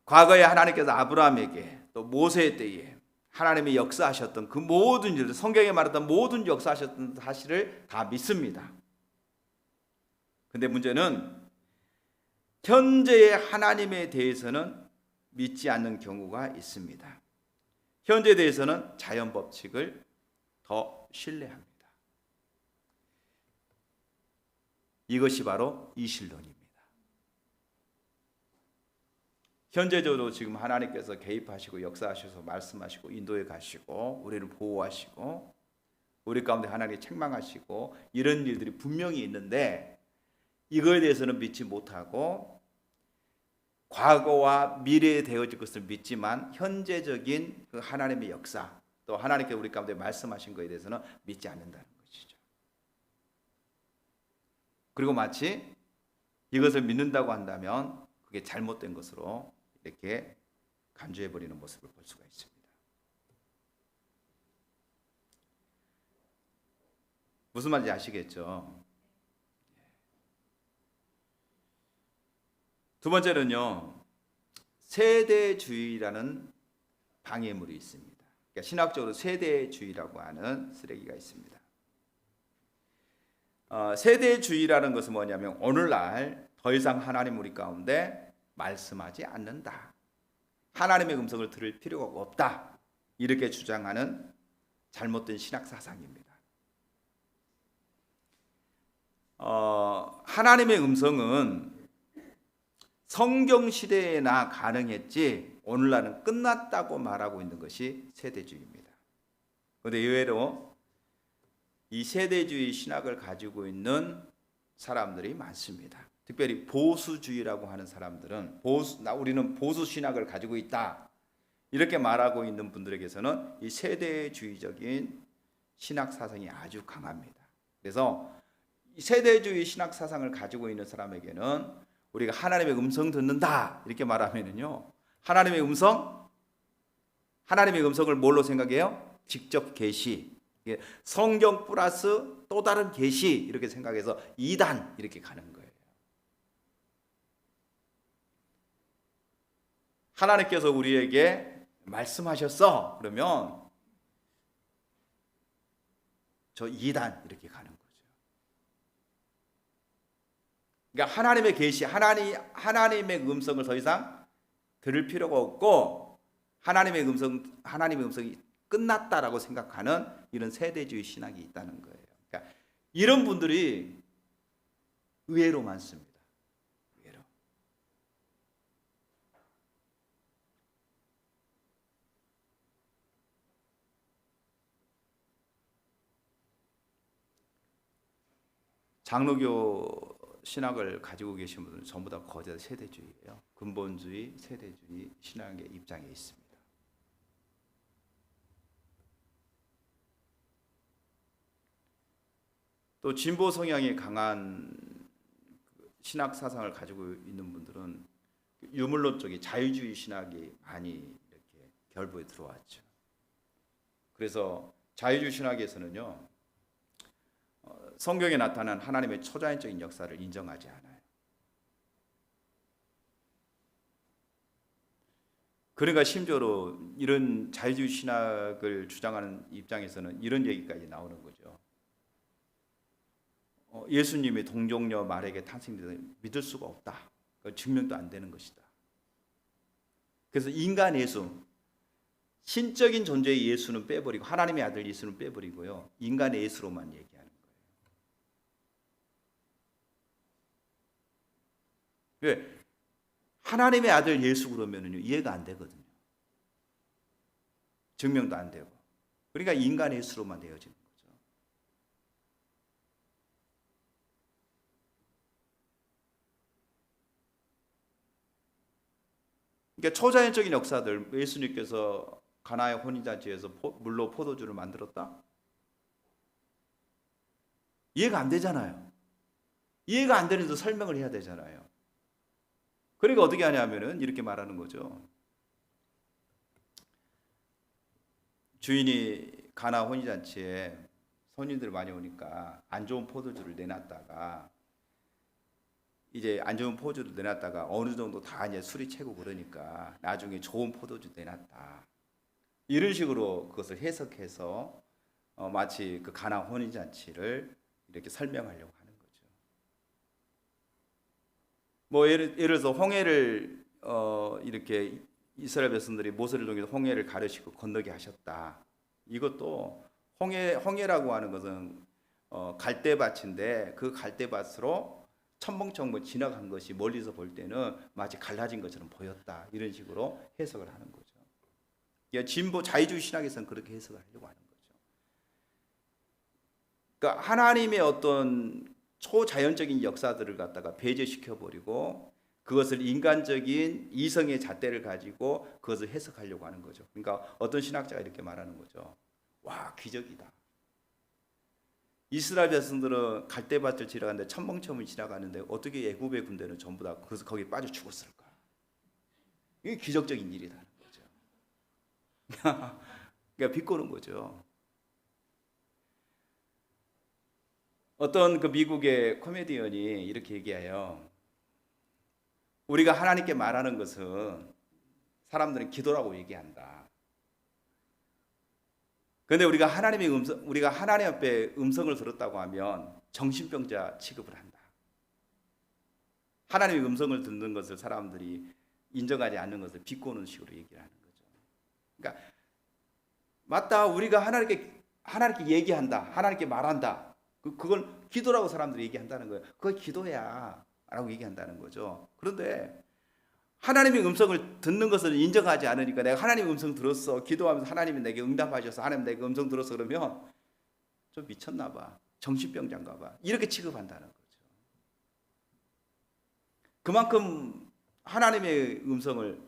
과거에 하나님께서 아브라함에게 또 모세 때에 하나님이 역사하셨던 그 모든 일들, 성경에 말했던 모든 역사하셨던 사실을 다 믿습니다. 근데 문제는 현재의 하나님에 대해서는 믿지 않는 경우가 있습니다. 현재에 대해서는 자연 법칙을 더 신뢰합니다. 이것이 바로 이신론입니다. 현재적으로 지금 하나님께서 개입하시고 역사하셔서 말씀하시고 인도해 가시고 우리를 보호하시고 우리 가운데 하나님이 책망하시고 이런 일들이 분명히 있는데 이거에 대해서는 믿지 못하고 과거와 미래에 되어질 것을 믿지만 현재적인 그 하나님의 역사 또 하나님께 우리 가운데 말씀하신 것에 대해서는 믿지 않는다는 것이죠. 그리고 마치 이것을 믿는다고 한다면 그게 잘못된 것으로 이렇게 간주해버리는 모습을 볼 수가 있습니다. 무슨 말인지 아시겠죠? 두 번째는요, 세대주의라는 방해물이 있습니다. 그러니까 신학적으로 세대주의라고 하는 쓰레기가 있습니다. 세대주의라는 것은 뭐냐면 오늘날 더 이상 하나님 우리 가운데 말씀하지 않는다. 하나님의 음성을 들을 필요가 없다. 이렇게 주장하는 잘못된 신학 사상입니다. 하나님의 음성은 성경 시대에나 가능했지 오늘날은 끝났다고 말하고 있는 것이 세대주의입니다. 그런데 의외로 이 세대주의 신학을 가지고 있는 사람들이 많습니다. 특별히 보수주의라고 하는 사람들은 우리는 보수 신학을 가지고 있다 이렇게 말하고 있는 분들에게서는 이 세대주의적인 신학 사상이 아주 강합니다. 그래서 이 세대주의 신학 사상을 가지고 있는 사람에게는 우리가 하나님의 음성 듣는다 이렇게 말하면은요, 하나님의 음성을 뭘로 생각해요? 직접 계시, 성경 플러스 또 다른 계시 이렇게 생각해서 2단 이렇게 가는 거예요. 하나님께서 우리에게 말씀하셨어 그러면 저 2단 이렇게 가는 거죠. 그러니까 하나님의 계시, 하나님의 음성을 더 이상 들을 필요가 없고 하나님의 음성이 끝났다라고 생각하는 이런 세대주의 신학이 있다는 거예요. 그러니까 이런 분들이 의외로 많습니다. 의외로. 장로교 신학을 가지고 계신 분들은 전부 다 거짓 세대주의예요. 근본주의, 세대주의 신학의 입장에 있습니다. 또 진보 성향이 강한 신학 사상을 가지고 있는 분들은 유물론 쪽이 자유주의 신학이 많이 이렇게 결부에 들어왔죠. 그래서 자유주의 신학에서는요, 성경에 나타난 하나님의 초자연적인 역사를 인정하지 않아요. 그러니까 심지어로 이런 자유주의 신학을 주장하는 입장에서는 이런 얘기까지 나오는 거죠. 예수님이 동정녀 말에게 탄생돼서 믿을 수가 없다. 증명도 안 되는 것이다. 그래서 인간 예수, 신적인 존재의 예수는 빼버리고 하나님의 아들 예수는 빼버리고요, 인간의 예수로만 얘기하는 거예요. 왜? 하나님의 아들 예수 그러면은요 이해가 안 되거든요. 증명도 안 되고. 그러니까 인간의 예수로만 되어지는 거죠. 그러니까 초자연적인 역사들, 예수님께서 가나의 혼인잔치에서 물로 포도주를 만들었다? 이해가 안 되잖아요. 이해가 안 되는데 설명을 해야 되잖아요. 그러니까 어떻게 하냐면은 이렇게 말하는 거죠. 주인이 가나 혼인잔치에 손님들 많이 오니까 안 좋은 포도주를 내놨다가 이제 안 좋은 포도주를 내놨다가 어느 정도 다 이제 술이 채고 그러니까 나중에 좋은 포도주 내놨다. 이런 식으로 그것을 해석해서 마치 그 가나 혼인잔치를 이렇게 설명하려고 하는 거죠. 뭐 예를 들어서 홍해를 이렇게 이스라엘 백성들이 모세를 통해서 홍해를 가르치고 건너게 하셨다. 이것도 홍해라고 하는 것은 갈대밭인데 그 갈대밭으로 첨벙첨벙 지나간 것이 멀리서 볼 때는 마치 갈라진 것처럼 보였다. 이런 식으로 해석을 하는 거죠. 진보 자유주의 신학에서는 그렇게 해석을 하려고 하는 거죠. 그러니까 하나님의 어떤 초자연적인 역사들을 갖다가 배제시켜 버리고 그것을 인간적인 이성의 잣대를 가지고 그것을 해석하려고 하는 거죠. 그러니까 어떤 신학자가 이렇게 말하는 거죠. 와, 기적이다. 이스라엘 백성들은 갈대밭을 지나가는데 첨벙첨벙 지나가는데 어떻게 애굽의 군대는 전부 다 그래서 거기에 빠져 죽었을까? 이게 기적적인 일이라는 거죠. 그러니까 비꼬는 거죠. 어떤 그 미국의 코미디언이 이렇게 얘기해요. 우리가 하나님께 말하는 것은 사람들은 기도라고 얘기한다. 그런데 우리가 하나님 앞에 음성을 들었다고 하면 정신병자 취급을 한다. 하나님의 음성을 듣는 것을 사람들이 인정하지 않는 것을 비꼬는 식으로 얘기를 하는 거죠. 그러니까 맞다. 우리가 하나님께 얘기한다. 하나님께 말한다. 그걸 기도라고 사람들이 얘기한다는 거예요. 그거 기도야 라고 얘기한다는 거죠. 그런데 하나님의 음성을 듣는 것을 인정하지 않으니까 내가 하나님의 음성 들었어. 기도하면서 하나님이 내게 응답하셔서 하나님 내게 음성 들었어. 그러면 좀 미쳤나 봐. 정신병자인가 봐. 이렇게 취급한다는 거죠. 그만큼 하나님의 음성을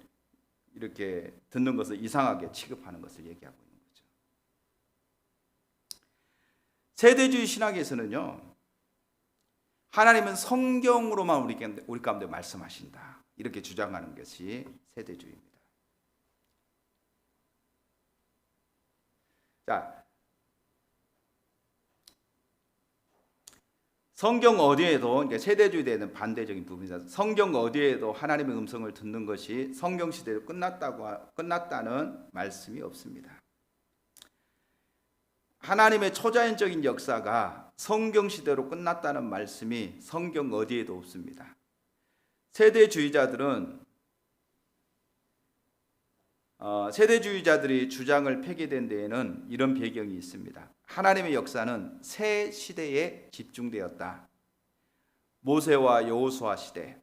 이렇게 듣는 것을 이상하게 취급하는 것을 얘기하고 있는 거죠. 세대주의 신학에서는요. 하나님은 성경으로만 우리 가운데 말씀하신다. 이렇게 주장하는 것이 세대주의입니다. 자, 성경 어디에도 그러니까 세대주의에 대한 반대적인 부분이다. 성경 어디에도 하나님의 음성을 듣는 것이 성경 시대로 끝났다는 말씀이 없습니다. 하나님의 초자연적인 역사가 성경 시대로 끝났다는 말씀이 성경 어디에도 없습니다. 세대주의자들이 주장을 폐기된 데에는 이런 배경이 있습니다. 하나님의 역사는 새 시대에 집중되었다. 모세와 여호수아 시대,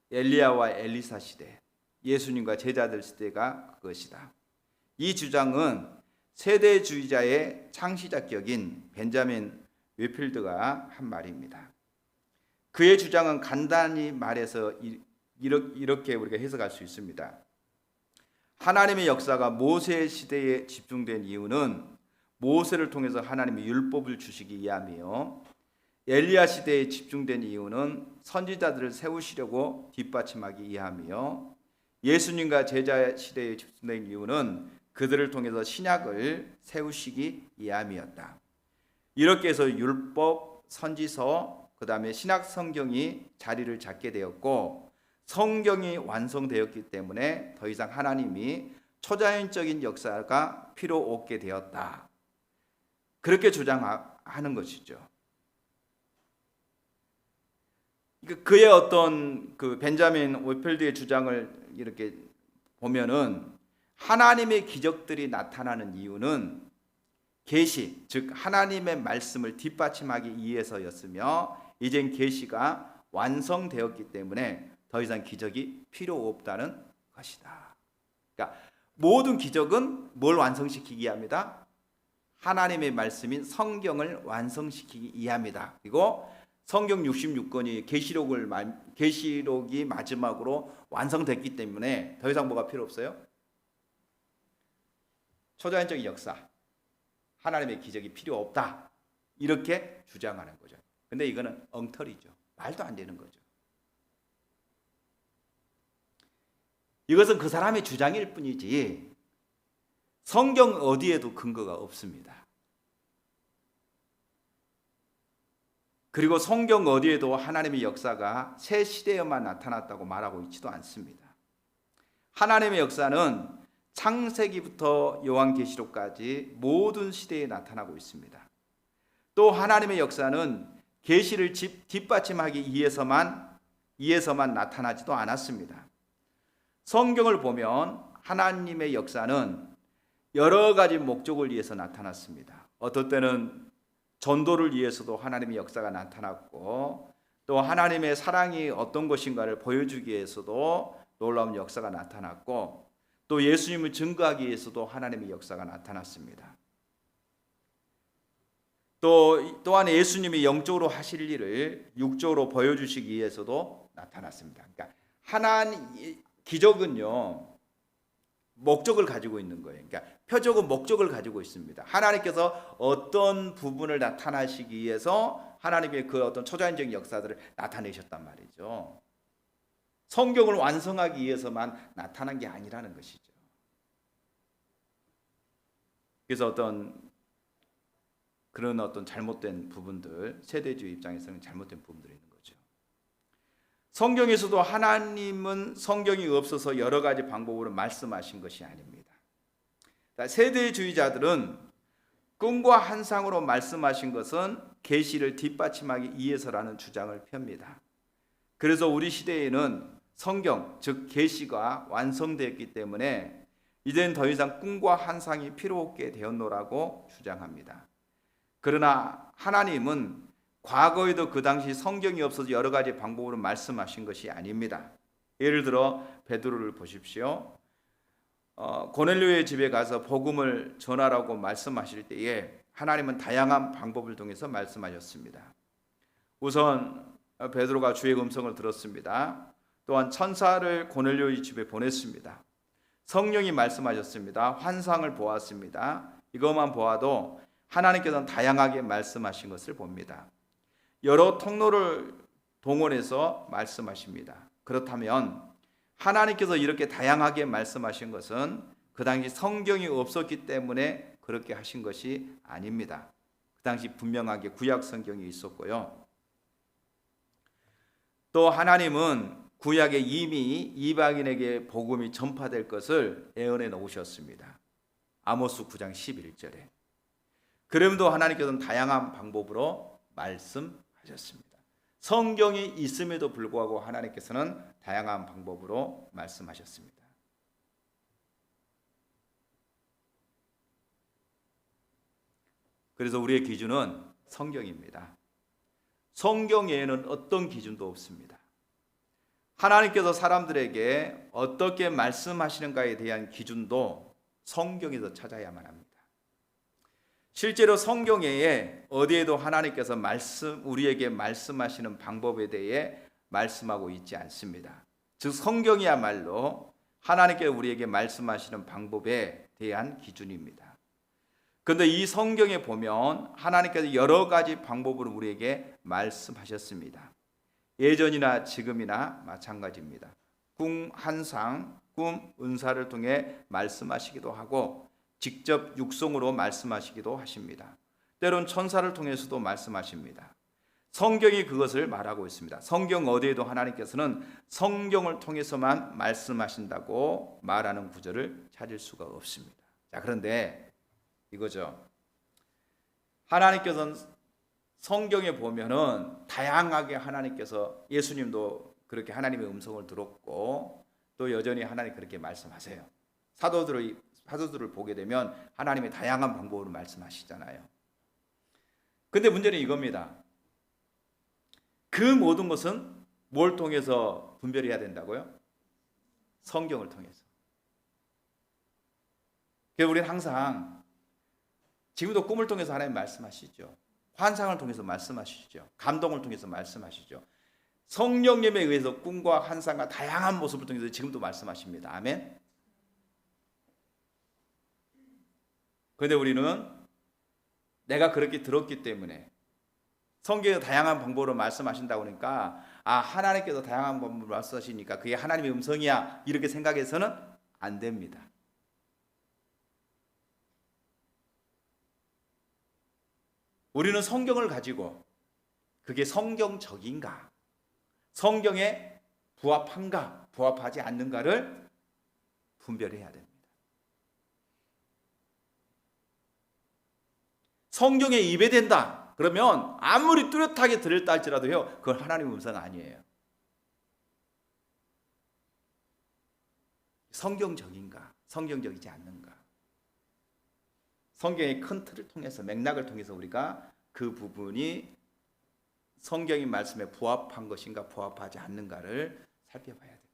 엘리야와 엘리사 시대, 예수님과 제자들 시대가 그것이다. 이 주장은 세대주의자의 창시자격인 벤자민 웨필드가 한 말입니다. 그의 주장은 간단히 말해서 이렇게 우리가 해석할 수 있습니다. 하나님의 역사가 모세 시대에 집중된 이유는 모세를 통해서 하나님의 율법을 주시기 위함이요. 엘리야 시대에 집중된 이유는 선지자들을 세우시려고 뒷받침하기 위함이요. 예수님과 제자 시대에 집중된 이유는 그들을 통해서 신약을 세우시기 위함이었다. 이렇게 해서 율법, 선지서, 그 다음에 신약 성경이 자리를 잡게 되었고 성경이 완성되었기 때문에 더 이상 하나님이 초자연적인 역사가 필요 없게 되었다. 그렇게 주장하는 것이죠. 그의 어떤 그 벤자민 웨필드의 주장을 이렇게 보면은 하나님의 기적들이 나타나는 이유는 계시, 즉 하나님의 말씀을 뒷받침하기 위해서였으며 이젠 계시가 완성되었기 때문에 더 이상 기적이 필요 없다는 것이다. 그러니까 모든 기적은 뭘 완성시키기 위함이다? 하나님의 말씀인 성경을 완성시키기 위함이다. 그리고 성경 66권이 계시록이 마지막으로 완성됐기 때문에 더 이상 뭐가 필요 없어요? 초자연적인 역사, 하나님의 기적이 필요 없다, 이렇게 주장하는 거죠. 근데 이거는 엉터리죠. 말도 안 되는 거죠. 이것은 그 사람의 주장일 뿐이지 성경 어디에도 근거가 없습니다. 그리고 성경 어디에도 하나님의 역사가 새 시대에만 나타났다고 말하고 있지도 않습니다. 하나님의 역사는 창세기부터 요한계시록까지 모든 시대에 나타나고 있습니다. 또 하나님의 역사는 계시를 뒷받침하기 위해서만 나타나지도 않았습니다. 성경을 보면 하나님의 역사는 여러 가지 목적을 위해서 나타났습니다. 어떨 때는 전도를 위해서도 하나님의 역사가 나타났고, 또 하나님의 사랑이 어떤 것인가를 보여주기 위해서도 놀라운 역사가 나타났고, 또 예수님을 증거하기 위해서도 하나님의 역사가 나타났습니다. 또한 예수님이 영적으로 하실 일을 육적으로 보여주시기 위해서도 나타났습니다. 그러니까 하나님 기적은요, 목적을 가지고 있는 거예요. 그러니까 표적은 목적을 가지고 있습니다. 하나님께서 어떤 부분을 나타나시기 위해서 하나님의 그 어떤 초자연적인 역사들을 나타내셨단 말이죠. 성경을 완성하기 위해서만 나타난 게 아니라는 것이죠. 그래서 그런 어떤 잘못된 부분들, 세대주의 입장에서는 잘못된 부분들이 있는 거죠. 성경에서도 하나님은 성경이 없어서 여러 가지 방법으로 말씀하신 것이 아닙니다. 세대주의자들은 꿈과 환상으로 말씀하신 것은 계시를 뒷받침하기 위해서라는 주장을 펴니다. 그래서 우리 시대에는 성경, 즉 계시가 완성되었기 때문에 이젠 더 이상 꿈과 환상이 필요 없게 되었노라고 주장합니다. 그러나 하나님은 과거에도 그 당시 성경이 없어서 여러 가지 방법으로 말씀하신 것이 아닙니다. 예를 들어 베드로를 보십시오. 고넬료의 집에 가서 복음을 전하라고 말씀하실 때에 하나님은 다양한 방법을 통해서 말씀하셨습니다. 우선 베드로가 주의 음성을 들었습니다. 또한 천사를 고넬료의 집에 보냈습니다. 성령이 말씀하셨습니다. 환상을 보았습니다. 이것만 보아도 하나님께서는 다양하게 말씀하신 것을 봅니다. 여러 통로를 동원해서 말씀하십니다. 그렇다면 하나님께서 이렇게 다양하게 말씀하신 것은 그 당시 성경이 없었기 때문에 그렇게 하신 것이 아닙니다. 그 당시 분명하게 구약 성경이 있었고요. 또 하나님은 구약에 이미 이방인에게 복음이 전파될 것을 예언해 놓으셨습니다. 아모스 9장 11절에. 그럼에도 하나님께서는 다양한 방법으로 말씀하셨습니다. 성경이 있음에도 불구하고 하나님께서는 다양한 방법으로 말씀하셨습니다. 그래서 우리의 기준은 성경입니다. 성경 외에는 어떤 기준도 없습니다. 하나님께서 사람들에게 어떻게 말씀하시는가에 대한 기준도 성경에서 찾아야만 합니다. 실제로 성경 외에 어디에도 하나님께서 우리에게 말씀하시는 방법에 대해 말씀하고 있지 않습니다. 즉 성경이야말로 하나님께서 우리에게 말씀하시는 방법에 대한 기준입니다. 그런데 이 성경에 보면 하나님께서 여러 가지 방법으로 우리에게 말씀하셨습니다. 예전이나 지금이나 마찬가지입니다. 꿈, 환상, 꿈, 은사를 통해 말씀하시기도 하고 직접 육성으로 말씀하시기도 하십니다. 때론 천사를 통해서도 말씀하십니다. 성경이 그것을 말하고 있습니다. 성경 어디에도 하나님께서는 성경을 통해서만 말씀하신다고 말하는 구절을 찾을 수가 없습니다. 자, 그런데 이거죠. 하나님께서는 성경에 보면은 다양하게 하나님께서 예수님도 그렇게 하나님의 음성을 들었고 또 여전히 하나님 그렇게 말씀하세요. 사도들을 보게 되면 하나님의 다양한 방법으로 말씀하시잖아요. 근데 문제는 이겁니다. 그 모든 것은 뭘 통해서 분별해야 된다고요? 성경을 통해서. 그래서 우리는 항상 지금도 꿈을 통해서 하나님 말씀하시죠. 환상을 통해서 말씀하시죠. 감동을 통해서 말씀하시죠. 성령님에 의해서 꿈과 환상과 다양한 모습을 통해서 지금도 말씀하십니다. 아멘. 그런데 우리는 내가 그렇게 들었기 때문에 성경에 다양한 방법으로 말씀하신다고 하니까 하나님께서 다양한 방법으로 말씀하시니까 그게 하나님의 음성이야 이렇게 생각해서는 안 됩니다. 우리는 성경을 가지고 그게 성경적인가, 성경에 부합한가, 부합하지 않는가를 분별해야 됩니다. 성경에 입에된다 그러면 아무리 뚜렷하게 들었다 할지라도요, 그건 하나님의 음성 아니에요. 성경적인가, 성경적이지 않는가. 성경의 큰 틀을 통해서, 맥락을 통해서 우리가 그 부분이 성경의 말씀에 부합한 것인가 부합하지 않는가를 살펴봐야 됩니다.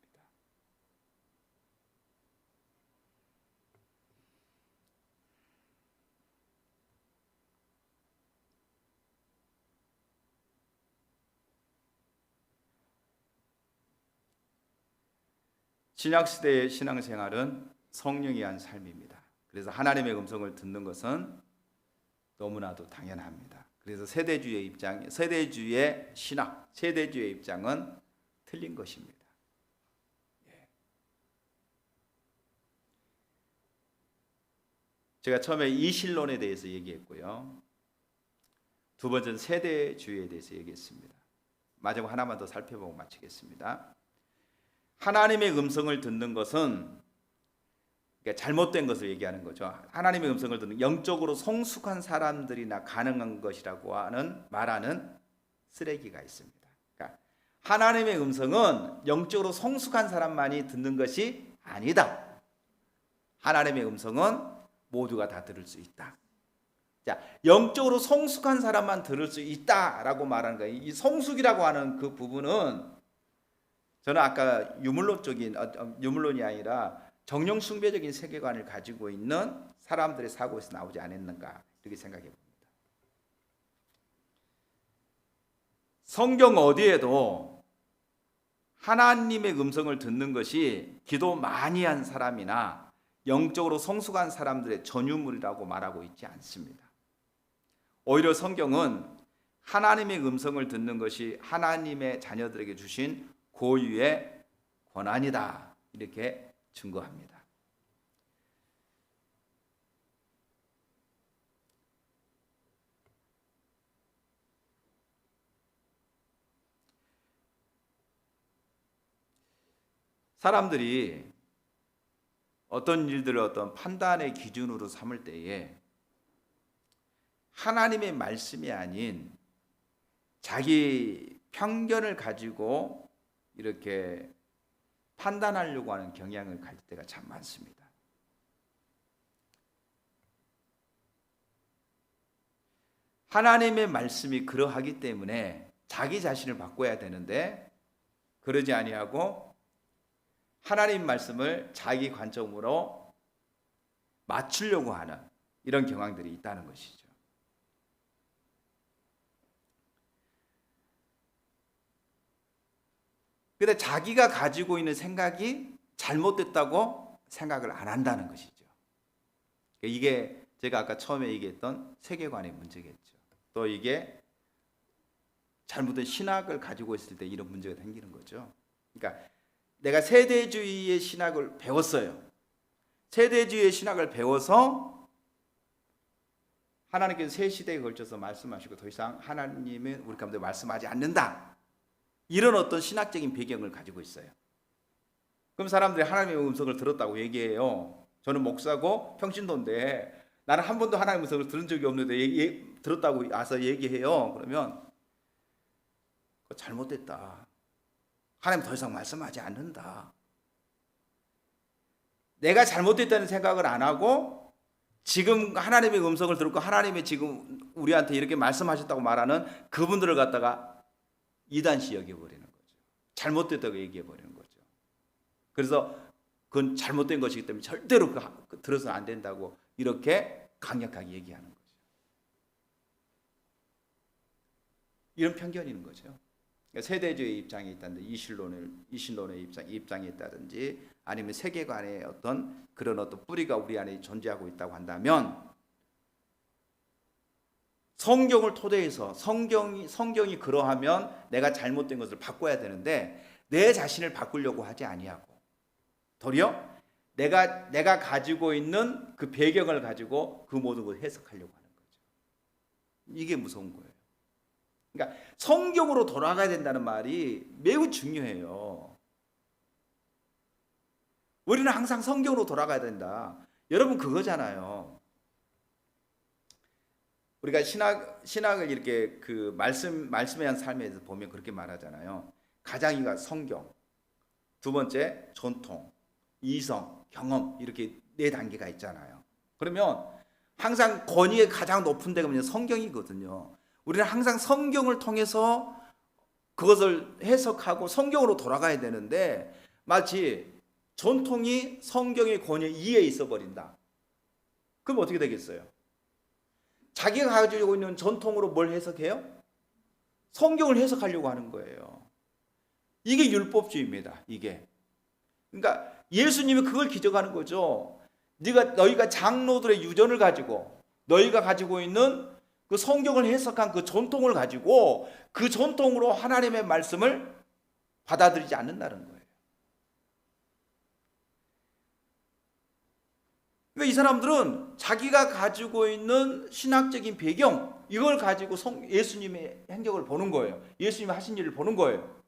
신약시대의 신앙생활은 성령이 한 삶입니다. 그래서 하나님의 음성을 듣는 것은 너무나도 당연합니다. 그래서 세대주의 입장, 세대주의 신학, 세대주의 입장은 틀린 것입니다. 제가 처음에 이신론에 대해서 얘기했고요. 두 번째는 세대주의에 대해서 얘기했습니다. 마지막 하나만 더 살펴보고 마치겠습니다. 하나님의 음성을 듣는 것은 잘못된 것을 얘기하는 거죠. 하나님의 음성을 듣는 영적으로 성숙한 사람들이나 가능한 것이라고 말하는 쓰레기가 있습니다. 그러니까 하나님의 음성은 영적으로 성숙한 사람만이 듣는 것이 아니다. 하나님의 음성은 모두가 다 들을 수 있다. 자, 영적으로 성숙한 사람만 들을 수 있다라고 말하는 거예요. 이 성숙이라고 하는 그 부분은 저는 아까 유물론이 아니라 정령 숭배적인 세계관을 가지고 있는 사람들의 사고에서 나오지 않았는가 이렇게 생각해 봅니다. 성경 어디에도 하나님의 음성을 듣는 것이 기도 많이 한 사람이나 영적으로 성숙한 사람들의 전유물이라고 말하고 있지 않습니다. 오히려 성경은 하나님의 음성을 듣는 것이 하나님의 자녀들에게 주신 고유의 권한이다 이렇게 증거합니다. 사람들이 어떤 일들을 어떤 판단의 기준으로 삼을 때에 하나님의 말씀이 아닌 자기 편견을 가지고 이렇게 판단하려고 하는 경향을 가질 때가 참 많습니다. 하나님의 말씀이 그러하기 때문에 자기 자신을 바꿔야 되는데 그러지 아니하고 하나님 말씀을 자기 관점으로 맞추려고 하는 이런 경향들이 있다는 것이죠. 근데 자기가 가지고 있는 생각이 잘못됐다고 생각을 안 한다는 것이죠. 이게 제가 아까 처음에 얘기했던 세계관의 문제겠죠. 또 이게 잘못된 신학을 가지고 있을 때 이런 문제가 생기는 거죠. 그러니까 내가 세대주의의 신학을 배웠어요. 세대주의의 신학을 배워서 하나님께서 새 시대에 걸쳐서 말씀하시고 더 이상 하나님은 우리 가운데 말씀하지 않는다. 이런 어떤 신학적인 배경을 가지고 있어요. 그럼 사람들이 하나님의 음성을 들었다고 얘기해요. 저는 목사고 평신도인데 나는 한 번도 하나님의 음성을 들은 적이 없는데 들었다고 와서 얘기해요. 그러면 그거 잘못됐다. 하나님 더 이상 말씀하지 않는다. 내가 잘못됐다는 생각을 안 하고 지금 하나님의 음성을 들었고 하나님이 지금 우리한테 이렇게 말씀하셨다고 말하는 그분들을 갖다가 이단시 여겨버리는 거죠. 잘못됐다고 얘기해버리는 거죠. 그래서 그건 잘못된 것이기 때문에 절대로 들어서는 안 된다고 이렇게 강력하게 얘기하는 거죠. 이런 편견이 있는 거죠. 세대주의 입장이 있다든지 이신론의 입장이 있다든지 아니면 세계관의 어떤 그런 어떤 뿌리가 우리 안에 존재하고 있다고 한다면 성경을 토대해서 성경이 그러하면 내가 잘못된 것을 바꿔야 되는데 내 자신을 바꾸려고 하지 아니하고 도리어 내가 가지고 있는 그 배경을 가지고 그 모든 것을 해석하려고 하는 거죠. 이게 무서운 거예요. 그러니까 성경으로 돌아가야 된다는 말이 매우 중요해요. 우리는 항상 성경으로 돌아가야 된다. 여러분 그거잖아요. 우리가 신학을 이렇게 그 말씀에 대한 삶에 대해서 보면 그렇게 말하잖아요. 가장이가 성경, 두 번째 전통, 이성, 경험 이렇게 4단계가 있잖아요. 그러면 항상 권위의 가장 높은 데가 뭐냐 성경이거든요. 우리는 항상 성경을 통해서 그것을 해석하고 성경으로 돌아가야 되는데 마치 전통이 성경의 권위 이에 있어 버린다. 그럼 어떻게 되겠어요? 자기가 가지고 있는 전통으로 뭘 해석해요? 성경을 해석하려고 하는 거예요. 이게 율법주의입니다. 이게. 그러니까 예수님이 그걸 기적하는 거죠. 너희가 장로들의 유전을 가지고 너희가 가지고 있는 그 성경을 해석한 그 전통을 가지고 그 전통으로 하나님의 말씀을 받아들이지 않는다는 거예요. 그러니까 이 사람들은 자기가 가지고 있는 신학적인 배경 이걸 가지고 예수님의 행적을 보는 거예요. 예수님이 하신 일을 보는 거예요.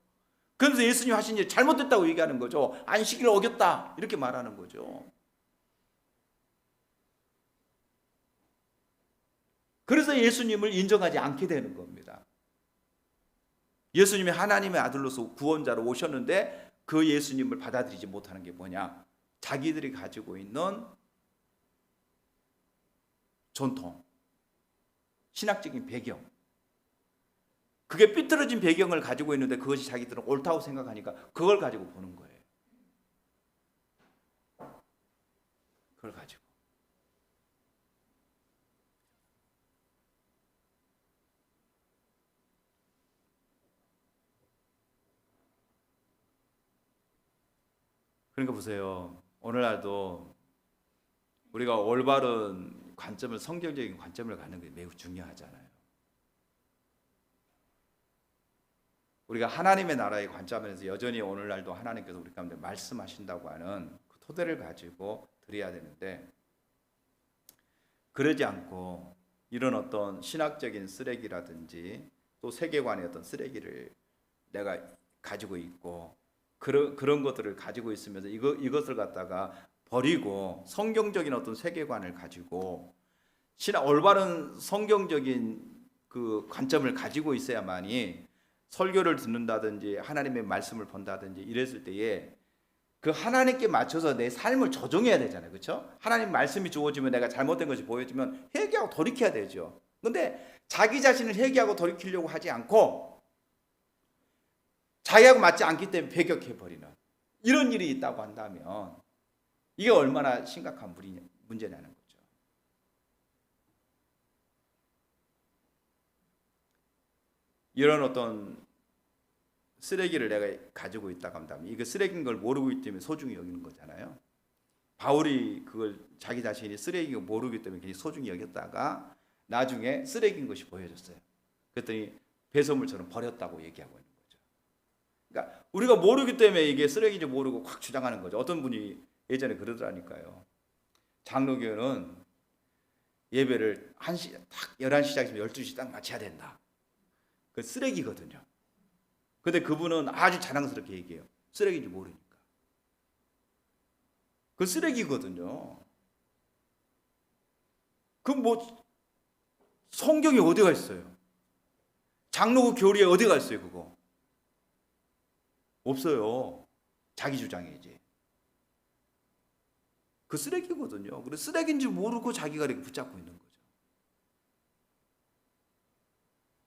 그러면서 예수님이 하신 일이 잘못됐다고 얘기하는 거죠. 안식일을 어겼다 이렇게 말하는 거죠. 그래서 예수님을 인정하지 않게 되는 겁니다. 예수님이 하나님의 아들로서 구원자로 오셨는데 그 예수님을 받아들이지 못하는 게 뭐냐? 자기들이 가지고 있는 전통, 신학적인 배경, 그게 삐뚤어진 배경을 가지고 있는데 그것이 자기들은 옳다고 생각하니까 그걸 가지고 보는 거예요. 그걸 가지고. 그러니까 보세요. 오늘날도 우리가 올바른 관점을 성경적인 관점을 갖는 게 매우 중요하잖아요. 우리가 하나님의 나라의 관점에서 여전히 오늘날도 하나님께서 우리 가운데 말씀하신다고 하는 그 토대를 가지고 드려야 되는데 그러지 않고 이런 어떤 신학적인 쓰레기라든지 또 세계관의 어떤 쓰레기를 내가 가지고 있고 그런 것들을 가지고 있으면서 이것을 갖다가 버리고 성경적인 어떤 세계관을 가지고 올바른 성경적인 그 관점을 가지고 있어야만이 설교를 듣는다든지 하나님의 말씀을 본다든지 이랬을 때에 그 하나님께 맞춰서 내 삶을 조정해야 되잖아요. 그렇죠? 하나님 말씀이 주어지면 내가 잘못된 것이 보여지면 회개하고 돌이켜야 되죠. 그런데 자기 자신을 회개하고 돌이키려고 하지 않고 자기하고 맞지 않기 때문에 배격해버리는 이런 일이 있다고 한다면 이게 얼마나 심각한 문제냐는 거죠. 이런 어떤 쓰레기를 내가 가지고 있다고 한다면 이게 쓰레기인 걸 모르고 있기 때문에 소중히 여기는 거잖아요. 바울이 그걸 자기 자신이 쓰레기인 걸 모르기 때문에 굉장히 소중히 여겼다가 나중에 쓰레기인 것이 보여졌어요. 그랬더니 배설물처럼 버렸다고 얘기하고 있는 거죠. 그러니까 우리가 모르기 때문에 이게 쓰레기인지 모르고 확 주장하는 거죠. 어떤 분이 예전에 그러더라니까요. 장로교는 예배를 11시 시작했으면 12시 딱 마쳐야 된다. 그 쓰레기거든요. 근데 그분은 아주 자랑스럽게 얘기해요. 쓰레기인지 모르니까. 그 쓰레기거든요. 성경이 어디가 있어요? 장로교 교리에 어디가 있어요, 그거? 없어요. 자기 주장이지. 그 쓰레기거든요. 그래서 쓰레기인지 모르고 자기가 이렇게 붙잡고 있는 거죠.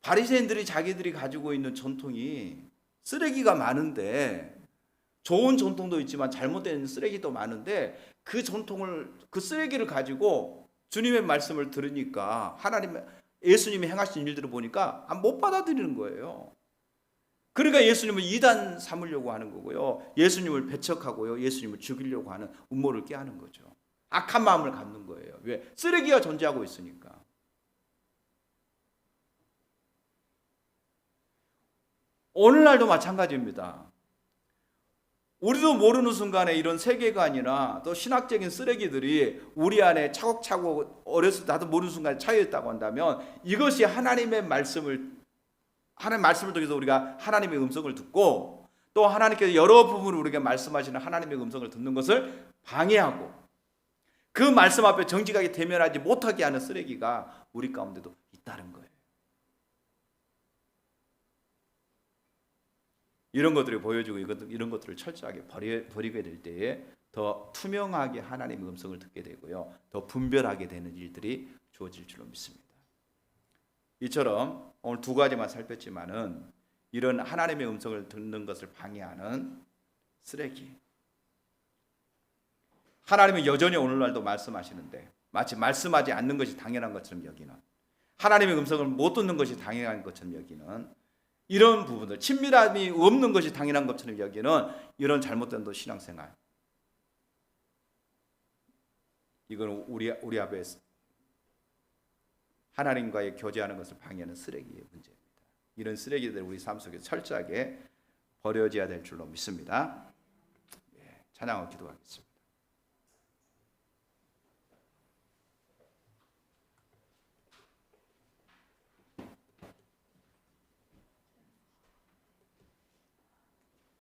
바리새인들이 자기들이 가지고 있는 전통이 쓰레기가 많은데 좋은 전통도 있지만 잘못된 쓰레기도 많은데 그 쓰레기를 가지고 주님의 말씀을 들으니까 예수님이 행하신 일들을 보니까 못 받아들이는 거예요. 그러니까 예수님을 이단 삼으려고 하는 거고요. 예수님을 배척하고요. 예수님을 죽이려고 하는 음모를 깨하는 거죠. 악한 마음을 갖는 거예요. 왜? 쓰레기가 존재하고 있으니까. 오늘날도 마찬가지입니다. 우리도 모르는 순간에 이런 세계관이나 또 신학적인 쓰레기들이 우리 안에 차곡차곡 어렸을 때 나도 모르는 순간에 차여있다고 한다면 이것이 하나님의 말씀을 통해서 우리가 하나님의 음성을 듣고 또 하나님께서 여러 부분을 우리에게 말씀하시는 하나님의 음성을 듣는 것을 방해하고 그 말씀 앞에 정직하게 대면하지 못하게 하는 쓰레기가 우리 가운데도 있다는 거예요. 이런 것들이 보여주고 이런 것들을 철저하게 버리게 될 때에 더 투명하게 하나님의 음성을 듣게 되고요. 더 분별하게 되는 일들이 주어질 줄로 믿습니다. 이처럼 오늘 두 가지만 살폈지만은 이런 하나님의 음성을 듣는 것을 방해하는 쓰레기. 하나님은 여전히 오늘날도 말씀하시는데 마치 말씀하지 않는 것이 당연한 것처럼 여기는, 하나님의 음성을 못 듣는 것이 당연한 것처럼 여기는 이런 부분들, 친밀함이 없는 것이 당연한 것처럼 여기는 이런 잘못된 신앙생활, 이건 우리 앞에 하나님과의 교제하는 것을 방해하는 쓰레기의 문제입니다. 이런 쓰레기들 우리 삶 속에 철저하게 버려져야 될 줄로 믿습니다. 찬양하고 기도하겠습니다.